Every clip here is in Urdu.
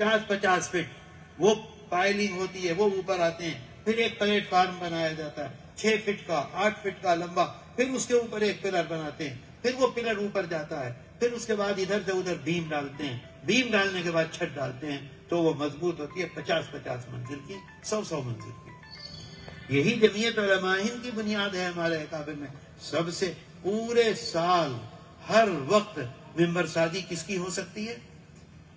50-50 فٹ وہ پائلنگ ہوتی ہے، وہ اوپر آتے ہیں، پھر ایک پلیٹ فارم بنایا جاتا ہے 6 فٹ کا 8 فٹ کا لمبا، پھر اس کے اوپر ایک پلر بناتے ہیں، پھر وہ پلر اوپر جاتا ہے، پھر اس کے بعد ادھر سے ادھر بیم ڈالتے ہیں، بیم ڈالنے کے بعد چھت ڈالتے ہیں، تو وہ مضبوط ہوتی ہے 50-50 منزل کی، 100 منزل کی۔ یہی جمعیت علماء ہند کی بنیاد ہے ہمارے اکابر میں۔ سب سے پورے سال ہر وقت ممبر سازی کس کی ہو سکتی ہے؟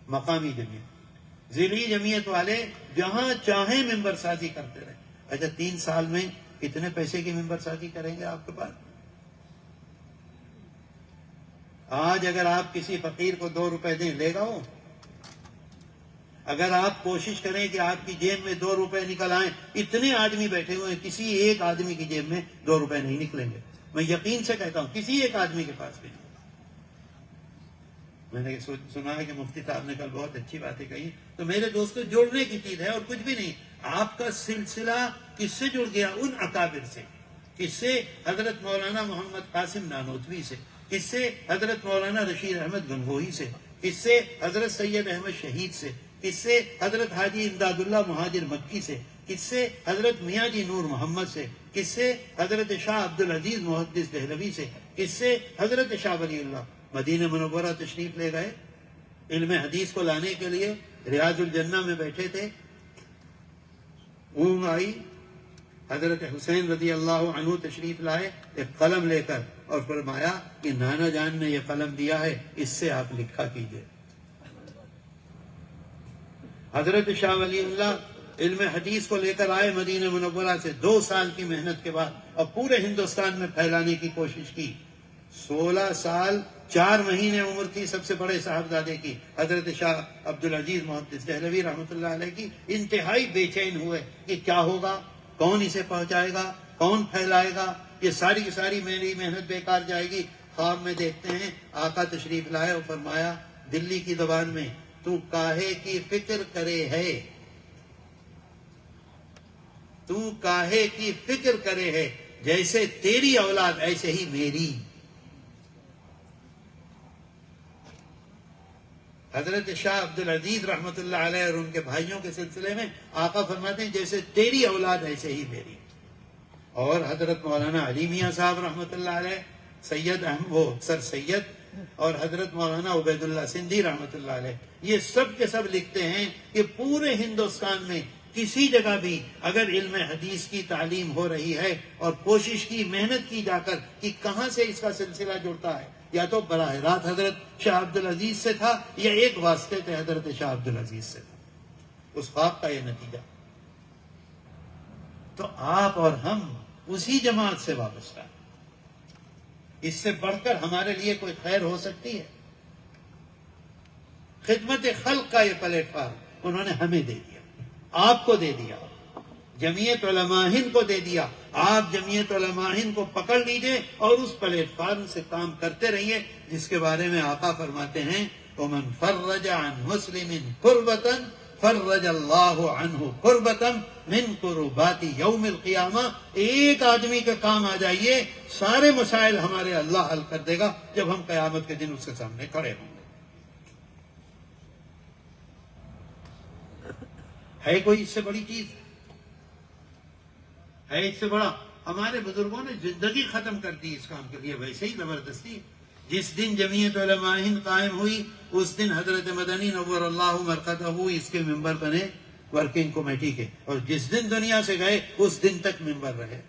مقامی جمعیت، ضلعی جمعیت والے جہاں چاہیں ممبر سازی کرتے رہے۔ اچھا 3 سال میں کتنے پیسے کی ممبر سازی کریں گے آپ کے پاس؟ آج اگر آپ کسی فقیر کو 2 روپے دیں، لے گا وہ؟ اگر آپ کوشش کریں کہ آپ کی جیب میں 2 روپے نکل آئیں، اتنے آدمی بیٹھے ہوئے ہیں، کسی ایک آدمی کی جیب میں 2 روپے نہیں نکلیں گے، میں یقین سے کہتا ہوں کسی ایک آدمی کے پاس بھی نہیں۔ میں نے سنا ہے کہ مفتی صاحب نے کل بہت اچھی باتیں کہی، تو میرے دوستو جوڑنے کی چیز ہے اور کچھ بھی نہیں۔ آپ کا سلسلہ کس سے جڑ گیا؟ ان اکابر سے۔ کس سے؟ حضرت مولانا محمد قاسم نانوتوی سے، کس سے؟ حضرت مولانا رشید احمد گنگوہی سے، کس سے؟ حضرت سید احمد شہید سے، کس سے؟ حضرت حاجی امداد اللہ مہاجر مکی سے، کس سے؟ حضرت میاں جی نور محمد سے، کس سے؟ حضرت شاہ عبدالعزیز محدث دہلوی سے، کس سے؟ حضرت شاہ ولی اللہ۔ مدینہ منورہ تشریف لے گئے، علم حدیث کو لانے کے لیے ریاض الجنہ میں بیٹھے تھے، اونگ آئی، حضرت حسین رضی اللہ عنہ تشریف لائے ایک قلم لے کر اور فرمایا کہ نانا جان نے یہ قلم دیا ہے، اس سے آپ لکھا کیجئے۔ حضرت شاہ ولی اللہ علم حدیث کو لے کر آئے مدینہ منورہ سے 2 سال کی محنت کے بعد، اور پورے ہندوستان میں پھیلانے کی کوشش کی۔ 16 سال 4 مہینے عمر تھی سب سے بڑے صاحبزادے کی، حضرت شاہ عبدالعزیز محدث دہلوی رحمۃ اللہ علیہ کی۔ انتہائی بے چین ہوئے کہ کیا ہوگا، کون اسے پہنچائے گا، کون پھیلائے گا، یہ ساری کی ساری میری محنت بیکار جائے گی۔ خواب میں دیکھتے ہیں آقا تشریف لائے اور فرمایا دلی کی زبان میں، تو کاہے کی فکر کرے ہے، تو کاہے کی فکر کرے ہے، جیسے تیری اولاد ایسے ہی میری۔ حضرت شاہ عبدالعزیز رحمت اللہ علیہ اور ان کے بھائیوں کے سلسلے میں آقا فرماتے ہیں جیسے تیری اولاد ایسے ہی میری۔ اور حضرت مولانا علی میاں صاحب رحمت اللہ علیہ، سید وہ سر سید، اور حضرت مولانا عبید اللہ سندھی رحمت اللہ علیہ، یہ سب کے سب لکھتے ہیں کہ پورے ہندوستان میں کسی جگہ بھی اگر علم حدیث کی تعلیم ہو رہی ہے اور کوشش کی، محنت کی جا کر کہ کہاں سے اس کا سلسلہ جڑتا ہے، یا تو براہ راست حضرت شاہ عبدالعزیز سے تھا، یا ایک واسطے تھے حضرت شاہ عبدالعزیز سے تھا۔ اس خواب کا یہ نتیجہ۔ تو آپ اور ہم اسی جماعت سے وابستہ ہیں، اس سے بڑھ کر ہمارے لیے کوئی خیر ہو سکتی ہے؟ خدمت خلق کا یہ پلیٹ فارم انہوں نے ہمیں دے دیا، آپ کو دے دیا، جمعیت علماء ہند کو دے دیا۔ آپ جمعیت علماء ہند کو پکڑ لیجئے اور اس پلیٹ فارم سے کام کرتے رہیے جس کے بارے میں آقا فرماتے ہیں وَمَنْ فَرَّجَ عَنْ مُسْلِمٍ كُرْبَةً فَرَّجَ اللَّهُ عَنْهُ كُرْبَةً مِنْ كُرُبَاتِ يَوْمِ الْقِيَامَةِ۔ ایک آدمی کا کام آ جائیے، سارے مسائل ہمارے اللہ حل کر دے گا جب ہم قیامت کے دن اس کے سامنے کھڑے ہوں گے۔ ہے کوئی اس سے بڑی چیز؟ ہے اس سے بڑا؟ ہمارے بزرگوں نے زندگی ختم کر دی اس کام کے لیے، ویسے ہی زبردستی۔ جس دن جمعیت علماء ہند قائم ہوئی اس دن حضرت مدنی نور اللہ مرقدہ اس کے ممبر بنے ورکنگ کمیٹی کے، اور جس دن دنیا سے گئے اس دن تک ممبر رہے۔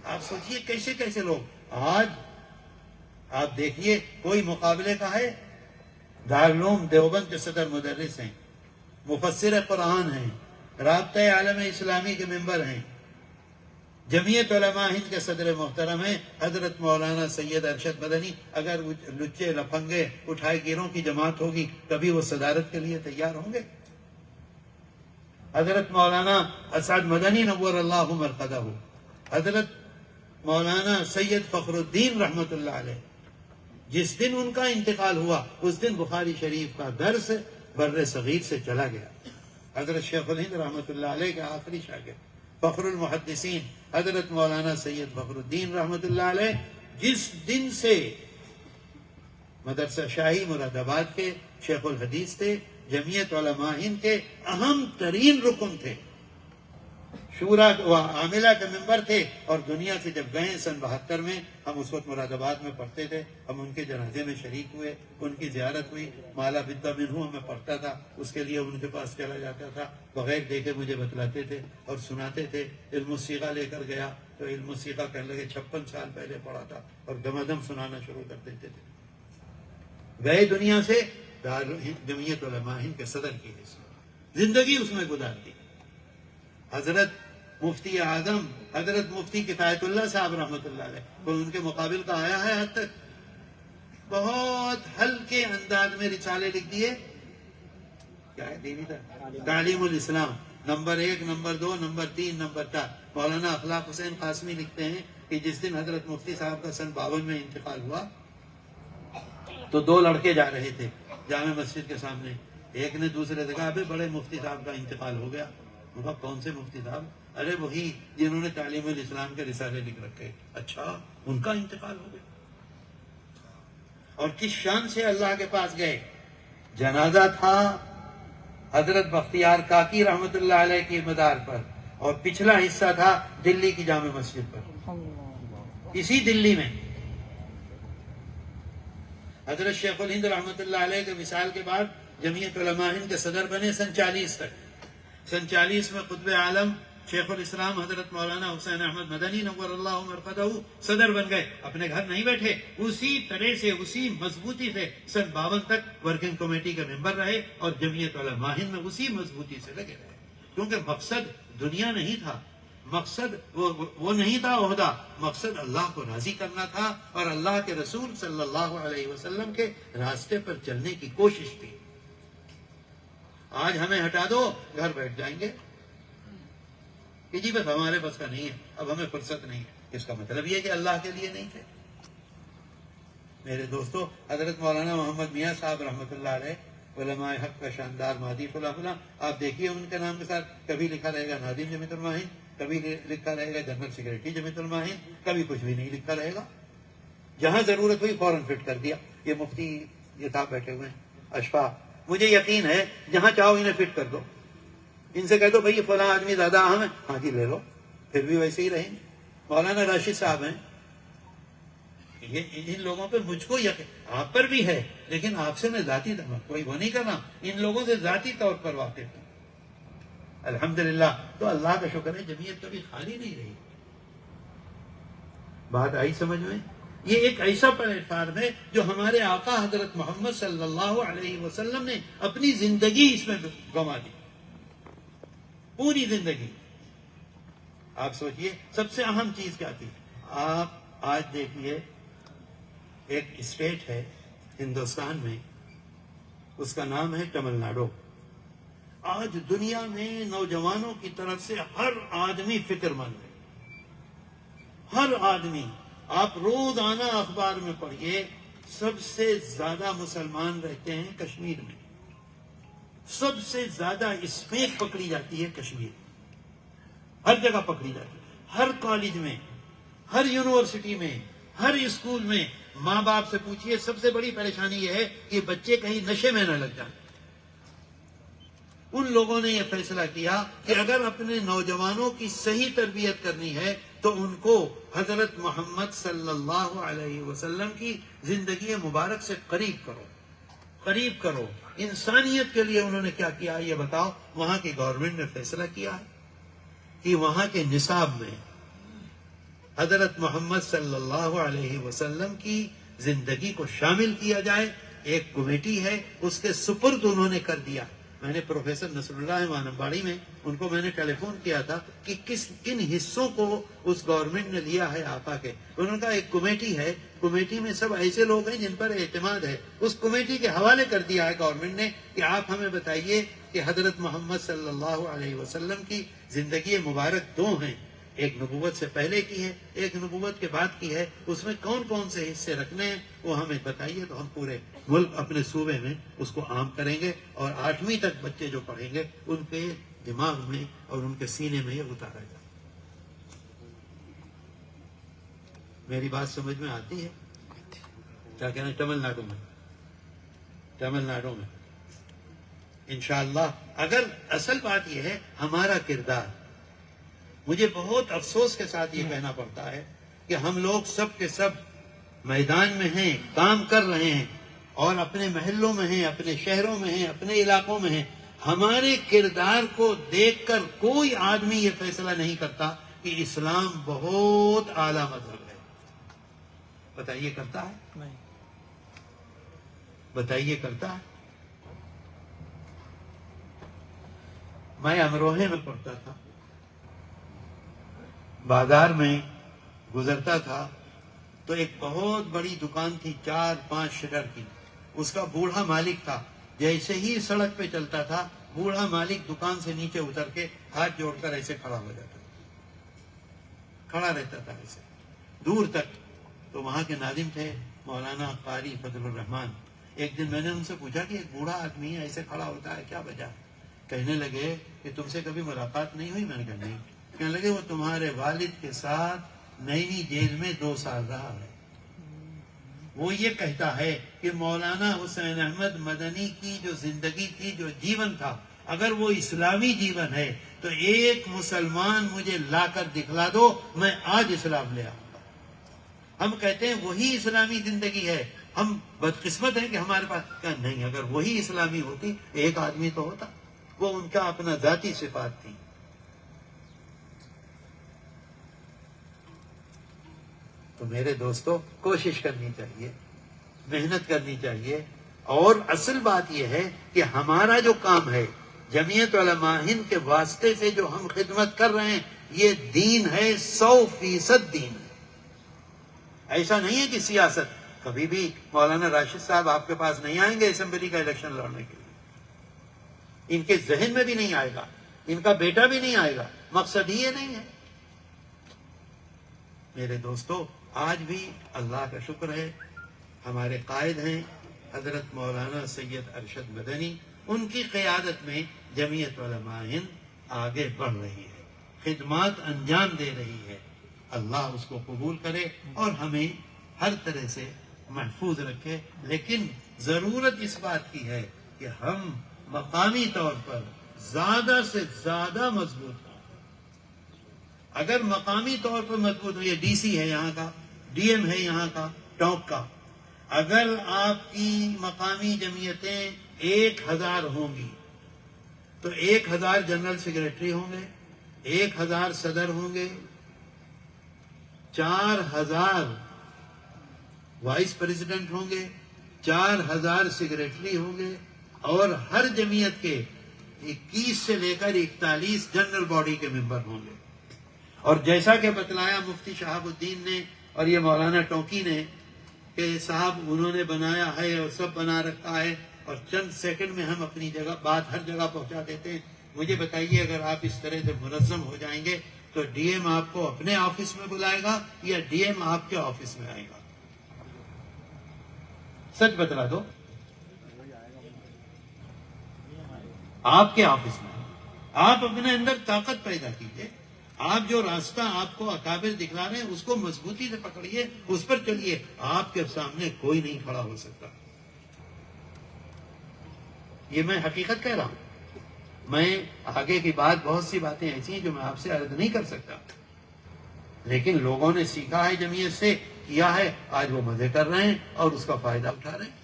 آپ سوچئے کیسے کیسے لوگ آج آپ دیکھیے، کوئی مقابلے کا ہے؟ دارالعلوم دیوبند کے صدر مدرس ہیں، مفسر قرآن ہیں، رابطہ عالم اسلامی کے ممبر ہیں، جمعیت علماء ہند کے صدر محترم ہیں حضرت مولانا سید ارشد مدنی۔ اگر لچے لفنگے اٹھائے گیروں کی جماعت ہوگی کبھی وہ صدارت کے لیے تیار ہوں گے؟ حضرت مولانا اسعد مدنی نور اللہ مرقدہ، حضرت مولانا سید فخر الدین رحمت اللہ علیہ، جس دن ان کا انتقال ہوا اس دن بخاری شریف کا درس بر صغیر سے چلا گیا۔ حضرت شیخ الہند رحمت اللہ علیہ کے آخری شاگرد فخر المحدثین حضرت مولانا سید فخر الدین رحمت اللہ علیہ، جس دن سے مدرسہ شاہی مراد آباد کے شیخ الحدیث تھے، جمعیت علماء ہند کے اہم ترین رکن تھے، شورا و عاملہ کے ممبر تھے، اور دنیا سے جب گئے سن 72 میں، ہم اس وقت مراد آباد میں پڑھتے تھے، ہم ان کے جنازے میں شریک ہوئے، ان کی زیارت ہوئی، مالا بدہ منہو میں پڑھتا تھا، اس کے لیے ان کے پاس چلا جاتا تھا، بغیر دیکھے مجھے بتلاتے تھے اور سناتے تھے۔ علم الصیغہ لے کر گیا تو علم الصیغہ کہنے لگے 56 سال پہلے پڑھا تھا، اور دم سنانا شروع کر دیتے تھے۔ گئے دنیا سے، جمعیت علماء ہند کے صدر کی حیثیت، زندگی اس میں گزار دی۔ حضرت مفتی اعظم حضرت مفتی کفایت اللہ صاحب رحمۃ اللہ علیہ، کوئی ان کے مقابل کا آیا ہے حد تک؟ بہت ہلکے انداز میں رسالے لکھ دیے، کیا ہے دینی تعلیم الاسلام، نمبر 1، نمبر 2، نمبر 3، نمبر 4۔ مولانا اخلاق حسین قاسمی لکھتے ہیں کہ جس دن حضرت مفتی صاحب کا سن 52 میں انتقال ہوا تو 2 لڑکے جا رہے تھے جامع مسجد کے سامنے، ایک نے دوسرے سے کہا ابے بڑے مفتی صاحب کا انتقال ہو گیا۔ کہا کون سے مفتی صاحب؟ ارے وہی جنہوں نے تعلیم الاسلام کے رسالے لکھ رکھے۔ اچھا، ان کا انتقال ہو گیا؟ اور کس شان سے اللہ کے پاس گئے؟ جنازہ تھا حضرت بختیار کاکی رحمت اللہ علیہ کی مدار پر، اور پچھلا حصہ تھا دلی کی جامع مسجد پر، اسی دلی میں۔ حضرت شیخ الہند رحمت اللہ علیہ کے وصال کے بعد جمعیت علماء ہند کے صدر بنے سن 40 تک۔ سن 40 میں قطب عالم شیخ الاسلام حضرت مولانا حسین احمد مدنی نور اللہ مرقدہ صدر بن گئے۔ اپنے گھر نہیں بیٹھے، اسی طرح سے، اسی مضبوطی سے سن 52 تک ورکنگ کمیٹی کے ممبر رہے، اور جمعیت علماء ہند میں اسی مضبوطی سے لگے رہے، کیونکہ مقصد دنیا نہیں تھا، مقصد وہ نہیں تھا عہدہ، مقصد اللہ کو راضی کرنا تھا، اور اللہ کے رسول صلی اللہ علیہ وسلم کے راستے پر چلنے کی کوشش تھی۔ آج ہمیں ہٹا دو، گھر بیٹھ جائیں گے کہ جی بس ہمارے بس کا نہیں ہے، اب ہمیں فرصت نہیں ہے۔ اس کا مطلب یہ کہ اللہ کے لیے نہیں تھے۔ میرے دوستو، حضرت مولانا محمد میاں صاحب رحمۃ اللہ علیہ، علماء حق کا شاندار مادی فلاں فلاں، آپ دیکھیے ان کے نام کے ساتھ کبھی لکھا رہے گا ناظم جمعیت علماء ہند، کبھی لکھا رہے گا جنرل سیکریٹری جمعیت علماء ہند، کبھی کچھ بھی نہیں لکھا رہے گا۔ جہاں ضرورت ہوئی فوراً فٹ کر دیا۔ یہ مفتی یہ صاحب بیٹھے ہوئے ہیں اشفاق، مجھے یقین ہے جہاں چاہو انہیں فٹ کر دو، ان سے کہہ دو بھئی فلاں آدمی زیادہ اہم ہے، ہاں جی لے لو، پھر بھی ویسے ہی رہیں گے۔ مولانا راشد صاحب ہیں، ان لوگوں پہ مجھ کو یقین، آپ پر بھی ہے، لیکن آپ سے میں ذاتی کوئی وہ نہیں کرنا، ان لوگوں سے ذاتی طور پر واقف ہوں۔ الحمدللہ، تو اللہ کا شکر ہے جمعیت کبھی خالی نہیں رہی۔ بات آئی سمجھ میں؟ یہ ایک ایسا پلیٹ فارم ہے جو ہمارے آقا حضرت محمد صلی اللہ علیہ وسلم نے اپنی زندگی اس میں گنوا دی، پوری زندگی۔ آپ سوچئے سب سے اہم چیز کیا تھی؟ آپ آج دیکھیے، ایک اسٹیٹ ہے ہندوستان میں، اس کا نام ہے تمل ناڈو۔ آج دنیا میں نوجوانوں کی طرف سے ہر آدمی فکر مند ہے، ہر آدمی۔ آپ روزانہ اخبار میں پڑھیے، سب سے زیادہ مسلمان رہتے ہیں کشمیر میں، سب سے زیادہ اسمیک پکڑی جاتی ہے کشمیر، ہر جگہ پکڑی جاتی ہے، ہر کالج میں، ہر یونیورسٹی میں، ہر اسکول میں۔ ماں باپ سے پوچھئے، سب سے بڑی پریشانی یہ ہے کہ بچے کہیں نشے میں نہ لگ جائیں۔ ان لوگوں نے یہ فیصلہ کیا کہ اگر اپنے نوجوانوں کی صحیح تربیت کرنی ہے تو ان کو حضرت محمد صلی اللہ علیہ وسلم کی زندگی مبارک سے قریب کرو، قریب کرو۔ انسانیت کے لیے انہوں نے کیا کیا یہ بتاؤ؟ وہاں کی گورنمنٹ نے فیصلہ کیا ہے کہ وہاں کے نصاب میں حضرت محمد صلی اللہ علیہ وسلم کی زندگی کو شامل کیا جائے۔ ایک کمیٹی ہے، اس کے سپرد انہوں نے کر دیا۔ میں نے پروفیسر نصر اللہ وانمباڑی میں ان کو میں نے ٹیلی فون کیا تھا کہ کن حصوں کو اس گورنمنٹ نے لیا ہے آقا کے۔ انہوں نے کہا ایک کمیٹی ہے، کمیٹی میں سب ایسے لوگ ہیں جن پر اعتماد ہے، اس کمیٹی کے حوالے کر دیا ہے گورنمنٹ نے کہ آپ ہمیں بتائیے کہ حضرت محمد صلی اللہ علیہ وسلم کی زندگی مبارک 2 ہیں، ایک نبوت سے پہلے کی ہے، ایک نبوت کے بعد کی ہے، اس میں کون کون سے حصے رکھنے ہیں وہ ہمیں بتائیے، تو ہم پورے ملک اپنے صوبے میں اس کو عام کریں گے، اور 8ویں تک بچے جو پڑھیں گے ان کے دماغ میں اور ان کے سینے میں یہ اتارا جائے۔ میری بات سمجھ میں آتی ہے؟ کیا کہنا؟ تمل ناڈو میں تمل ناڈو میں انشاءاللہ. اگر اصل بات یہ ہے ہمارا کردار، مجھے بہت افسوس کے ساتھ یہ کہنا پڑتا ہے کہ ہم لوگ سب کے سب میدان میں ہیں، کام کر رہے ہیں، اور اپنے محلوں میں ہیں، اپنے شہروں میں ہیں، اپنے علاقوں میں ہیں. ہمارے کردار کو دیکھ کر کوئی آدمی یہ فیصلہ نہیں کرتا کہ اسلام بہت اعلیٰ مذہب ہے. بتائیے کرتا ہے؟ بتائیے کرتا ہے؟ میں امروہے میں پڑھتا تھا، بازار میں گزرتا تھا تو ایک بہت بڑی دکان تھی 4-5 شٹر کی. اس کا بوڑھا مالک تھا. جیسے ہی سڑک پہ چلتا تھا بوڑھا مالک دکان سے نیچے اتر کے ہاتھ جوڑ کر ایسے کھڑا ہو جاتا تھا، کھڑا رہتا تھا ایسے دور تک. تو وہاں کے ناظم تھے مولانا قاری فضل الرحمان. ایک دن میں نے ان سے پوچھا کہ ایک بوڑھا آدمی ایسے کھڑا ہوتا ہے، کیا وجہ؟ کہنے لگے کہ تم سے کبھی ملاقات نہیں ہوئی؟ میں نے کہا نہیں. کہنے لگے وہ تمہارے والد کے ساتھ نینی جیل میں 2 سال رہا ہے. وہ یہ کہتا ہے کہ مولانا حسین احمد مدنی کی جو زندگی تھی، جو جیون تھا، اگر وہ اسلامی جیون ہے تو ایک مسلمان مجھے لا کر دکھلا دو، میں آج اسلام لے آؤں گا. ہم کہتے ہیں وہی اسلامی زندگی ہے. ہم بدقسمت ہیں کہ ہمارے پاس کیا نہیں. اگر وہی اسلامی ہوتی ایک آدمی تو ہوتا. وہ ان کا اپنا ذاتی صفات تھی. تو میرے دوستو کوشش کرنی چاہیے، محنت کرنی چاہیے. اور اصل بات یہ ہے کہ ہمارا جو کام ہے جمعیت علماء ہند کے واسطے سے جو ہم خدمت کر رہے ہیں، یہ دین ہے، 100% دین ہے. ایسا نہیں ہے کہ سیاست. کبھی بھی مولانا راشد صاحب آپ کے پاس نہیں آئیں گے اسمبلی کا الیکشن لڑنے کے لیے. ان کے ذہن میں بھی نہیں آئے گا، ان کا بیٹا بھی نہیں آئے گا. مقصد ہی یہ نہیں ہے. میرے دوستو آج بھی اللہ کا شکر ہے، ہمارے قائد ہیں حضرت مولانا سید ارشد مدنی. ان کی قیادت میں جمعیت علماء ہند آگے بڑھ رہی ہے، خدمات انجام دے رہی ہے. اللہ اس کو قبول کرے اور ہمیں ہر طرح سے محفوظ رکھے. لیکن ضرورت اس بات کی ہے کہ ہم مقامی طور پر زیادہ سے زیادہ مضبوط ہوں. اگر مقامی طور پر مضبوط ہو، یہ ڈی سی ہے یہاں کا، ڈی ایم ہے یہاں کا، ٹاپ کا. اگر آپ کی مقامی جمعیتیں 1000 ہوں گی تو 1000 جنرل سیکریٹری ہوں گے، 1000 صدر ہوں گے، 4000 وائس پریزیڈنٹ ہوں گے، 4000 سیکریٹری ہوں گے، اور ہر جمعیت کے 21 سے لے کر 41 جنرل باڈی کے ممبر ہوں گے. اور جیسا کہ بتلایا مفتی شہاب الدین نے اور یہ مولانا ٹونکی نے کہ صاحب انہوں نے بنایا ہے اور سب بنا رکھا ہے، اور چند سیکنڈ میں ہم اپنی جگہ بات ہر جگہ پہنچا دیتے ہیں. مجھے بتائیے اگر آپ اس طرح سے منظم ہو جائیں گے تو ڈی ایم آپ کو اپنے آفس میں بلائے گا یا ڈی ایم آپ کے آفس میں آئے گا؟ سچ بتلا دو. آپ کے آفس میں. آپ اپنے اندر طاقت پیدا کیجئے. آپ جو راستہ آپ کو اکابر دکھلا رہے ہیں اس کو مضبوطی سے پکڑیے، اس پر چلیے. آپ کے سامنے کوئی نہیں کھڑا ہو سکتا. یہ میں حقیقت کہہ رہا ہوں. میں آگے کی بات، بہت سی باتیں ایسی ہیں جو میں آپ سے عرض نہیں کر سکتا، لیکن لوگوں نے سیکھا ہے، جمعیت سے کیا ہے، آج وہ مزے کر رہے ہیں اور اس کا فائدہ اٹھا رہے ہیں.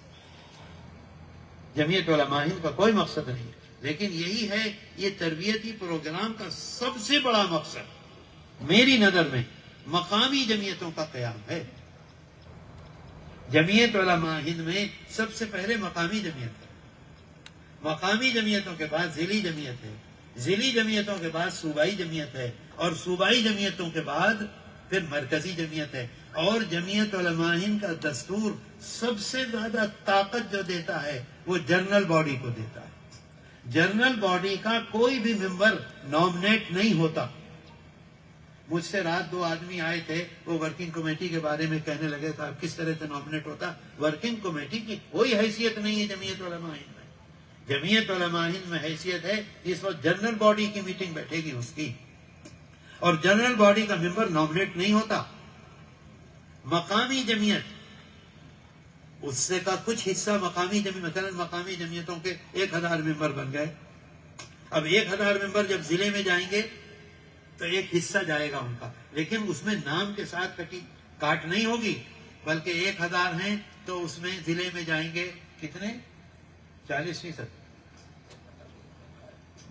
جمعیت علماء ہند کا کوئی مقصد نہیں، لیکن یہی ہے، یہ تربیتی پروگرام کا سب سے بڑا مقصد میری نظر میں مقامی جمعیتوں کا قیام ہے. جمعیت علماء ہند میں سب سے پہلے مقامی جمعیت ہے، مقامی جمعیتوں کے بعد ضلعی جمعیت ہے، ضلعی جمعیتوں کے بعد صوبائی جمعیت ہے، اور صوبائی جمعیتوں کے بعد پھر مرکزی جمعیت ہے. اور جمعیت علماء ہند کا دستور سب سے زیادہ طاقت جو دیتا ہے وہ جنرل باڈی کو دیتا ہے. جنرل باڈی کا کوئی بھی ممبر نامنیٹ نہیں ہوتا. مجھ سے رات 2 آدمی آئے تھے، وہ ورکنگ کمیٹی کے بارے میں کہنے لگے تھا کس طرح سے نامنیٹ ہوتا. ورکنگ کمیٹی کی کوئی حیثیت نہیں ہے جمعیت علماء ہند میں. جمعیت علماء ہند میں حیثیت ہے اس وقت جنرل باڈی کی میٹنگ بیٹھے گی اس کی، اور جنرل باڈی کا ممبر نامنیٹ نہیں ہوتا. مقامی جمعیت اس سے کا کچھ حصہ مقامی مثلا مقامی جمعیتوں کے 1000 ممبر بن گئے. اب 1000 ممبر جب ضلع میں جائیں گے تو ایک حصہ جائے گا ان کا، لیکن اس میں نام کے ساتھ کاٹ نہیں ہوگی، بلکہ 1000 ہیں تو اس میں ضلع میں جائیں گے کتنے؟ 40%،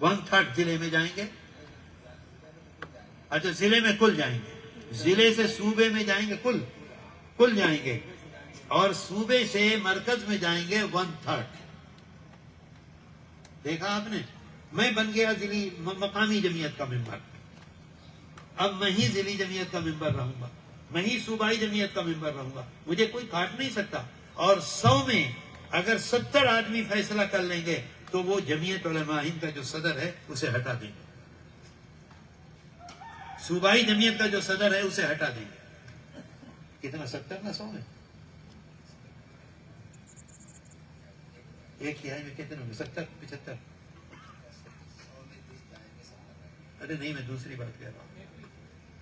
1/3 ضلع میں جائیں گے. اچھا ضلع میں کل جائیں گے، ضلع سے صوبے میں جائیں گے، کل جائیں گے، اور صوبے سے مرکز میں جائیں گے 1/3. دیکھا آپ نے؟ میں بن گیا ضلعی مقامی جمعیت کا ممبر، اب میں ہی ضلعی جمعیت کا ممبر رہوں گا، میں ہی صوبائی جمعیت کا ممبر رہوں گا، مجھے کوئی کاٹ نہیں سکتا. اور 100 میں اگر 70 آدمی فیصلہ کر لیں گے تو وہ جمعیت علماء ہند کا جو صدر ہے اسے ہٹا دیں گے، صوبائی جمعیت کا جو صدر ہے اسے ہٹا دیں گے. کتنا؟ 70 نہ 100 میں؟ ایک تہائی میں کتنے ہوں گے؟ 70 75؟ ارے نہیں، میں دوسری بات کہہ رہا ہوں.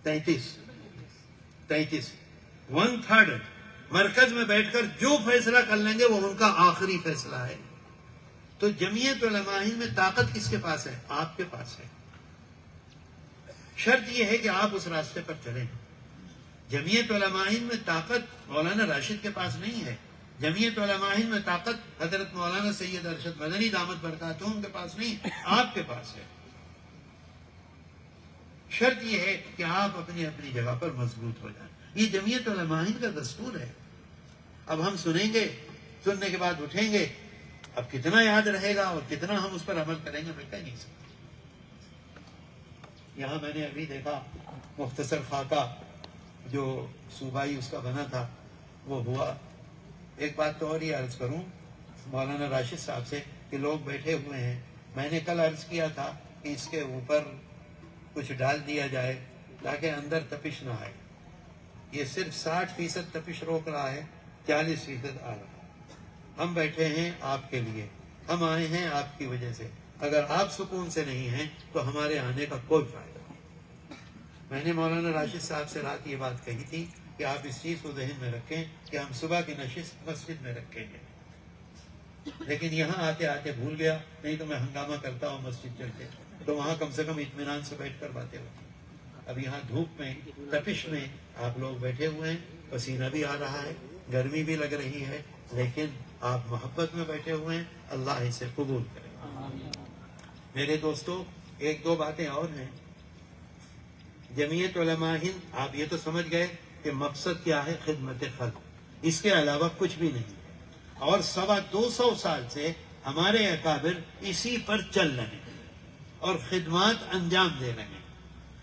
33 1/3 مرکز میں بیٹھ کر جو فیصلہ کر لیں گے وہ ان کا آخری فیصلہ ہے. تو جمعیت علماء ہند میں طاقت کس کے پاس ہے؟ آپ کے پاس ہے. شرط یہ ہے کہ آپ اس راستے پر چلیں. جمعیت علماء ہند میں طاقت مولانا راشد کے پاس نہیں ہے، جمعیت علماء ہند میں طاقت حضرت مولانا سید ارشد مدنی دامت برکاتہم کے پاس نہیں، آپ کے پاس ہے. شرط یہ ہے کہ آپ اپنی اپنی جگہ پر مضبوط ہو جائیں. یہ جمعیت علماء ہند کا دستور ہے. اب ہم سنیں گے، سننے کے بعد اٹھیں گے، اب کتنا یاد رہے گا اور کتنا ہم اس پر عمل کریں گے میں کہہ نہیں سکتا. یہاں میں نے ابھی دیکھا مختصر خاکہ جو صوبائی اس کا بنا تھا وہ ہوا. ایک بات تو اور ہی عرض کروں مولانا راشد صاحب سے کہ لوگ بیٹھے ہوئے ہیں، میں نے کل عرض کیا تھا کہ اس کے اوپر کچھ ڈال دیا جائے تاکہ اندر تپش نہ آئے. یہ صرف 60% تپش روک رہا ہے، 40% آ رہا ہے. ہم بیٹھے ہیں آپ کے لیے، ہم آئے ہیں آپ کی وجہ سے. اگر آپ سکون سے نہیں ہیں تو ہمارے آنے کا کوئی فائدہ نہیں. میں نے مولانا راشد صاحب سے رات یہ بات کہی تھی کہ آپ اس چیز کو ذہن میں رکھیں کہ ہم صبح کی نشست مسجد میں رکھیں گے، لیکن یہاں آتے آتے بھول گیا، نہیں تو میں ہنگامہ کرتا ہوں مسجد چلتے، تو وہاں کم سے کم اطمینان سے بیٹھ کر باتیں ہوتی. اب یہاں دھوپ میں تپش میں آپ لوگ بیٹھے ہوئے ہیں، پسینہ بھی آ رہا ہے، گرمی بھی لگ رہی ہے، لیکن آپ محبت میں بیٹھے ہوئے ہیں. اللہ اسے قبول کرے. میرے دوستو ایک دو باتیں اور ہیں. جمعیت علماء ہند آپ یہ تو سمجھ گئے کہ مقصد کیا ہے؟ خدمت خلق، اس کے علاوہ کچھ بھی نہیں. اور 225 سال سے ہمارے اکابر اسی پر چل رہے ہیں اور خدمات انجام دے رہے ہیں،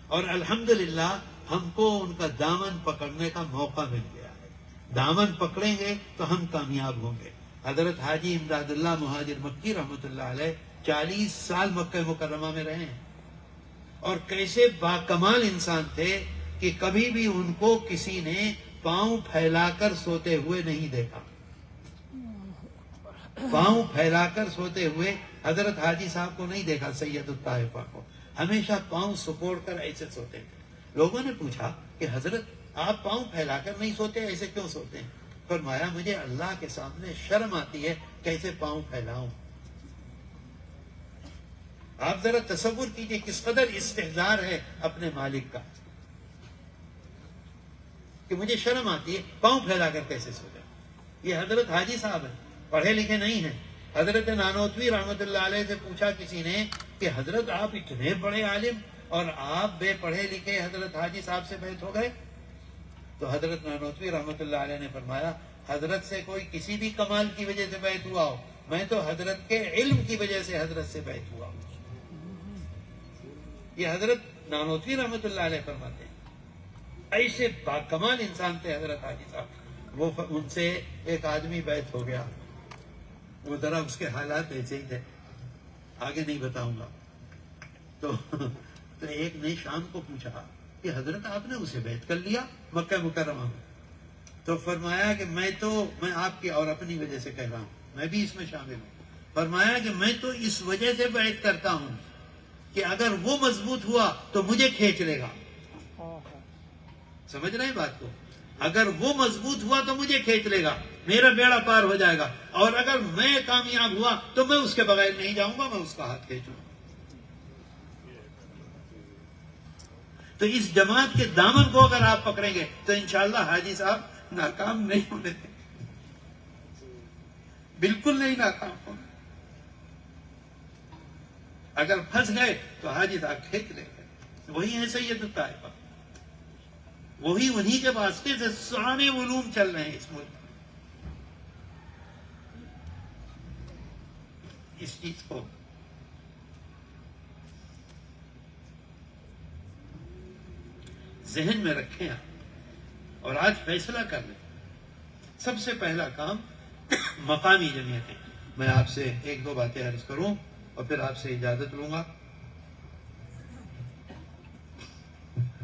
اور الحمدللہ ہم کو ان کا دامن پکڑنے کا موقع مل گیا ہے. دامن پکڑیں گے تو ہم کامیاب ہوں گے. حضرت حاجی امداد اللہ مہاجر مکی رحمۃ اللہ علیہ 40 سال مکہ مکرمہ میں رہے ہیں، اور کیسے باکمال انسان تھے کہ کبھی بھی ان کو کسی نے پاؤں پھیلا کر سوتے ہوئے نہیں دیکھا. پاؤں پھیلا کر سوتے ہوئے حضرت حاجی صاحب کو نہیں دیکھا، سید الطائفہ کو. ہمیشہ پاؤں سپوڑ کر ایسے سوتے تھے. لوگوں نے پوچھا کہ حضرت آپ پاؤں پھیلا کر نہیں سوتے، ایسے کیوں سوتے ہیں؟ فرمایا مجھے اللہ کے سامنے شرم آتی ہے کیسے پاؤں پھیلاؤں. آپ ذرا تصور کیجئے کس قدر استحضار ہے اپنے مالک کا کہ مجھے شرم آتی ہے پاؤں پھیلا کر کیسے سو جائیں. یہ حضرت حاجی صاحب ہیں، پڑھے لکھے نہیں ہیں. حضرت نانوتوی رحمت اللہ علیہ سے پوچھا کسی نے کہ حضرت آپ اتنے بڑے عالم اور آپ بے پڑھے لکھے حضرت حاجی صاحب سے بیعت ہو گئے؟ تو حضرت نانوتوی رحمت اللہ علیہ نے فرمایا حضرت سے کوئی کسی بھی کمال کی وجہ سے بیعت ہوا ہو، میں تو حضرت کے علم کی وجہ سے حضرت سے بیعت ہوا ہوں. یہ حضرت نانوتوی رحمت اللہ علیہ فرماتے ہیں. ایسے باکمال انسان تھے حضرت حاجی صاحب. وہ ان سے ایک آدمی بیعت ہو گیا، وہ ذرا اس کے حالات ایسے ہی تھے، آگے نہیں بتاؤں گا. تو ایک نے شام کو پوچھا کہ حضرت آپ نے اسے بیعت کر لیا مکہ مکرمہ میں؟ تو فرمایا کہ میں آپ کی اور اپنی وجہ سے کہہ رہا ہوں، میں بھی اس میں شامل ہوں. فرمایا کہ میں تو اس وجہ سے بیعت کرتا ہوں کہ اگر وہ مضبوط ہوا تو مجھے کھینچ لے گا. سمجھ رہے ہیں بات کو؟ اگر وہ مضبوط ہوا تو مجھے کھینچ لے گا، میرا بیڑا پار ہو جائے گا، اور اگر میں کامیاب ہوا تو میں اس کے بغیر نہیں جاؤں گا، میں اس کا ہاتھ کھینچوں گا۔ تو اس جماعت کے دامن کو اگر آپ پکڑیں گے تو انشاءاللہ حاجی صاحب ناکام نہیں ہونے دیں، بالکل نہیں ناکام ہونے۔ اگر پھنس گئے تو حاجی صاحب کھینچ لیں گے۔ وہی ہے سید الطائفہ، وہی انہی کے واسطے سے سارے علوم چل رہے ہیں اس ملک میں۔ اس چیز کو ذہن میں رکھیں آپ، اور آج فیصلہ کر لیں۔ سب سے پہلا کام مقامی جمعیتیں۔ میں آپ سے ایک دو باتیں عرض کروں اور پھر آپ سے اجازت لوں گا۔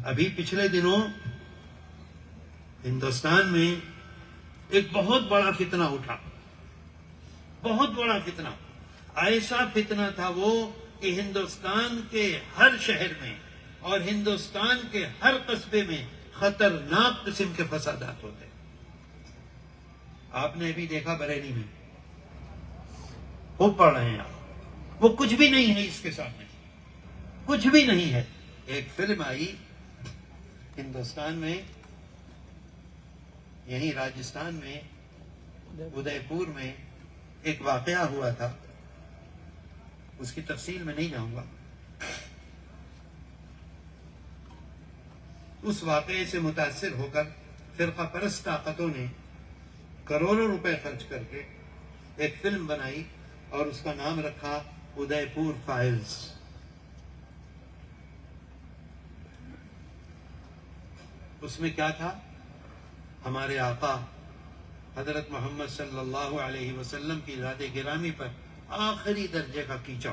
ابھی پچھلے دنوں ہندوستان میں ایک بہت بڑا فتنہ اٹھا، بہت بڑا فتنہ، ایسا فتنہ تھا وہ کہ ہندوستان کے ہر شہر میں اور ہندوستان کے ہر قصبے میں خطرناک قسم کے فسادات ہوتے۔ آپ نے ابھی دیکھا بریلی میں، وہ پڑھ رہے ہیں آپ، وہ کچھ بھی نہیں ہے اس کے سامنے، کچھ بھی نہیں ہے۔ ایک فلم آئی ہندوستان میں، یہیں راجستھان میں ادے پور میں ایک واقعہ ہوا تھا، اس کی تفصیل میں نہیں جاؤں گا۔ اس واقعے سے متاثر ہو کر فرقہ پرست طاقتوں نے کروڑوں روپے خرچ کر کے ایک فلم بنائی اور اس کا نام رکھا ادے پور فائلز۔ اس میں کیا تھا؟ ہمارے آقا حضرت محمد صلی اللہ علیہ وسلم کی ذات گرامی پر آخری درجے کا کیچڑ۔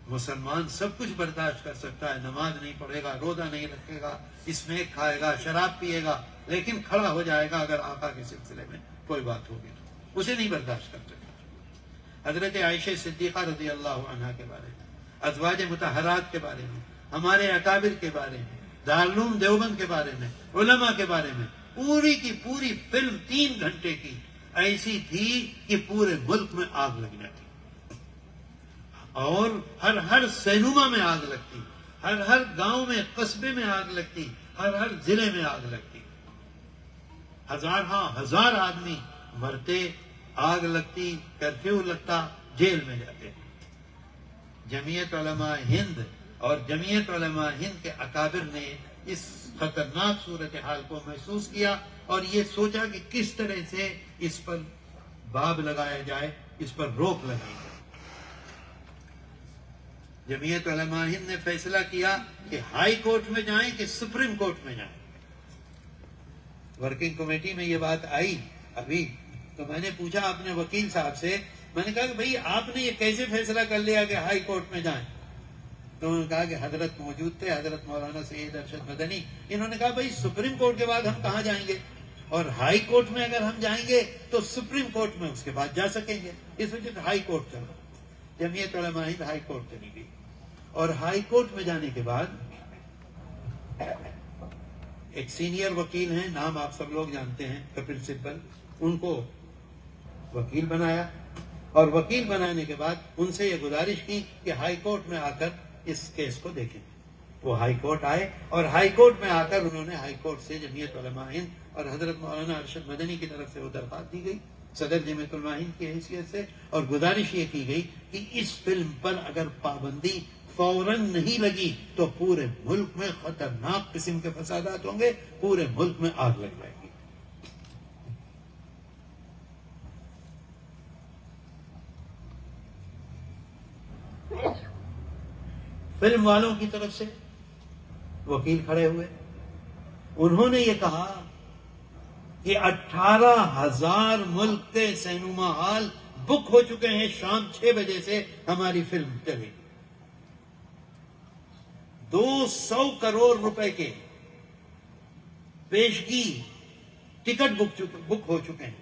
مسلمان سب کچھ برداشت کر سکتا ہے، نماز نہیں پڑھے گا، روزہ نہیں رکھے گا، اسمیک کھائے گا، شراب پیے گا، لیکن کھڑا ہو جائے گا اگر آقا کے سلسلے میں کوئی بات ہوگی تو اسے نہیں برداشت کر سکتا۔ حضرت عائشہ صدیقہ رضی اللہ عنہا کے بارے میں، ازواج مطہرات کے بارے میں، ہمارے اکابر کے بارے میں، دارالعلوم دیوبند کے بارے میں، علماء کے بارے میں پوری کی پوری فلم 3 گھنٹے کی ایسی تھی کہ پورے ملک میں آگ لگ جاتی، اور ہر سینما میں آگ لگتی، ہر گاؤں میں، قصبے میں آگ لگتی، ہر ضلع میں آگ لگتی، ہزار آدمی مرتے، آگ لگتی، کرفیو لگتا، جیل میں جاتے۔ جمعیت علماء ہند اور جمعیت علماء ہند کے اکابر نے اس خطرناک صورتحال کو محسوس کیا اور یہ سوچا کہ کس طرح سے اس پر باب لگایا جائے، اس پر روک لگائی جائے۔ جمعیت علماء ہند نے فیصلہ کیا کہ ہائی کورٹ میں جائیں کہ سپریم کورٹ میں جائیں۔ ورکنگ کمیٹی میں یہ بات آئی ابھی، تو میں نے پوچھا اپنے وکیل صاحب سے، میں نے کہا کہ بھئی آپ نے یہ کیسے فیصلہ کر لیا کہ ہائی کورٹ میں جائیں؟ تو انہوں نے کہا کہ حضرت موجود تھے، حضرت مولانا سید ارشد مدنی، انہوں نے کہا بھئی سپریم کورٹ کے بعد ہم کہاں جائیں گے، اور ہائی کورٹ میں اگر ہم جائیں گے تو سپریم کورٹ میں اس کے بعد جا سکیں گے، اس وجہ سے ہائی کورٹ چلو۔ جمعیت علماء ہند ہائی کورٹ چلی گئی، اور ہائی کورٹ میں جانے کے بعد ایک سینئر وکیل ہیں، نام آپ سب لوگ جانتے ہیں، کپل سبل، ان کو وکیل بنایا، اور وکیل بنانے کے بعد ان سے یہ گزارش کی کہ ہائی کورٹ میں آ کر اس کیس کو دیکھیں۔ وہ ہائی کورٹ آئے، اور ہائی کورٹ میں آ کر انہوں نے ہائی کورٹ سے جمعیت علماء ہند اور حضرت مولانا ارشد مدنی کی طرف سے وہ درخواست دی گئی صدر جمعیت علماء ہند کی حیثیت سے، اور گزارش یہ کی گئی کہ اس فلم پر اگر پابندی فوراً نہیں لگی تو پورے ملک میں خطرناک قسم کے فسادات ہوں گے، پورے ملک میں آگ لگ جائے گی۔ فلم والوں کی طرف سے وکیل کھڑے ہوئے، انہوں نے یہ کہا کہ 18,000 ملک کے سینما ہال بک ہو چکے ہیں، شام 6 بجے سے ہماری فلم چلے گی۔ 200 کروڑ روپے کے پیشگی ٹکٹ بک ہو چکے ہیں،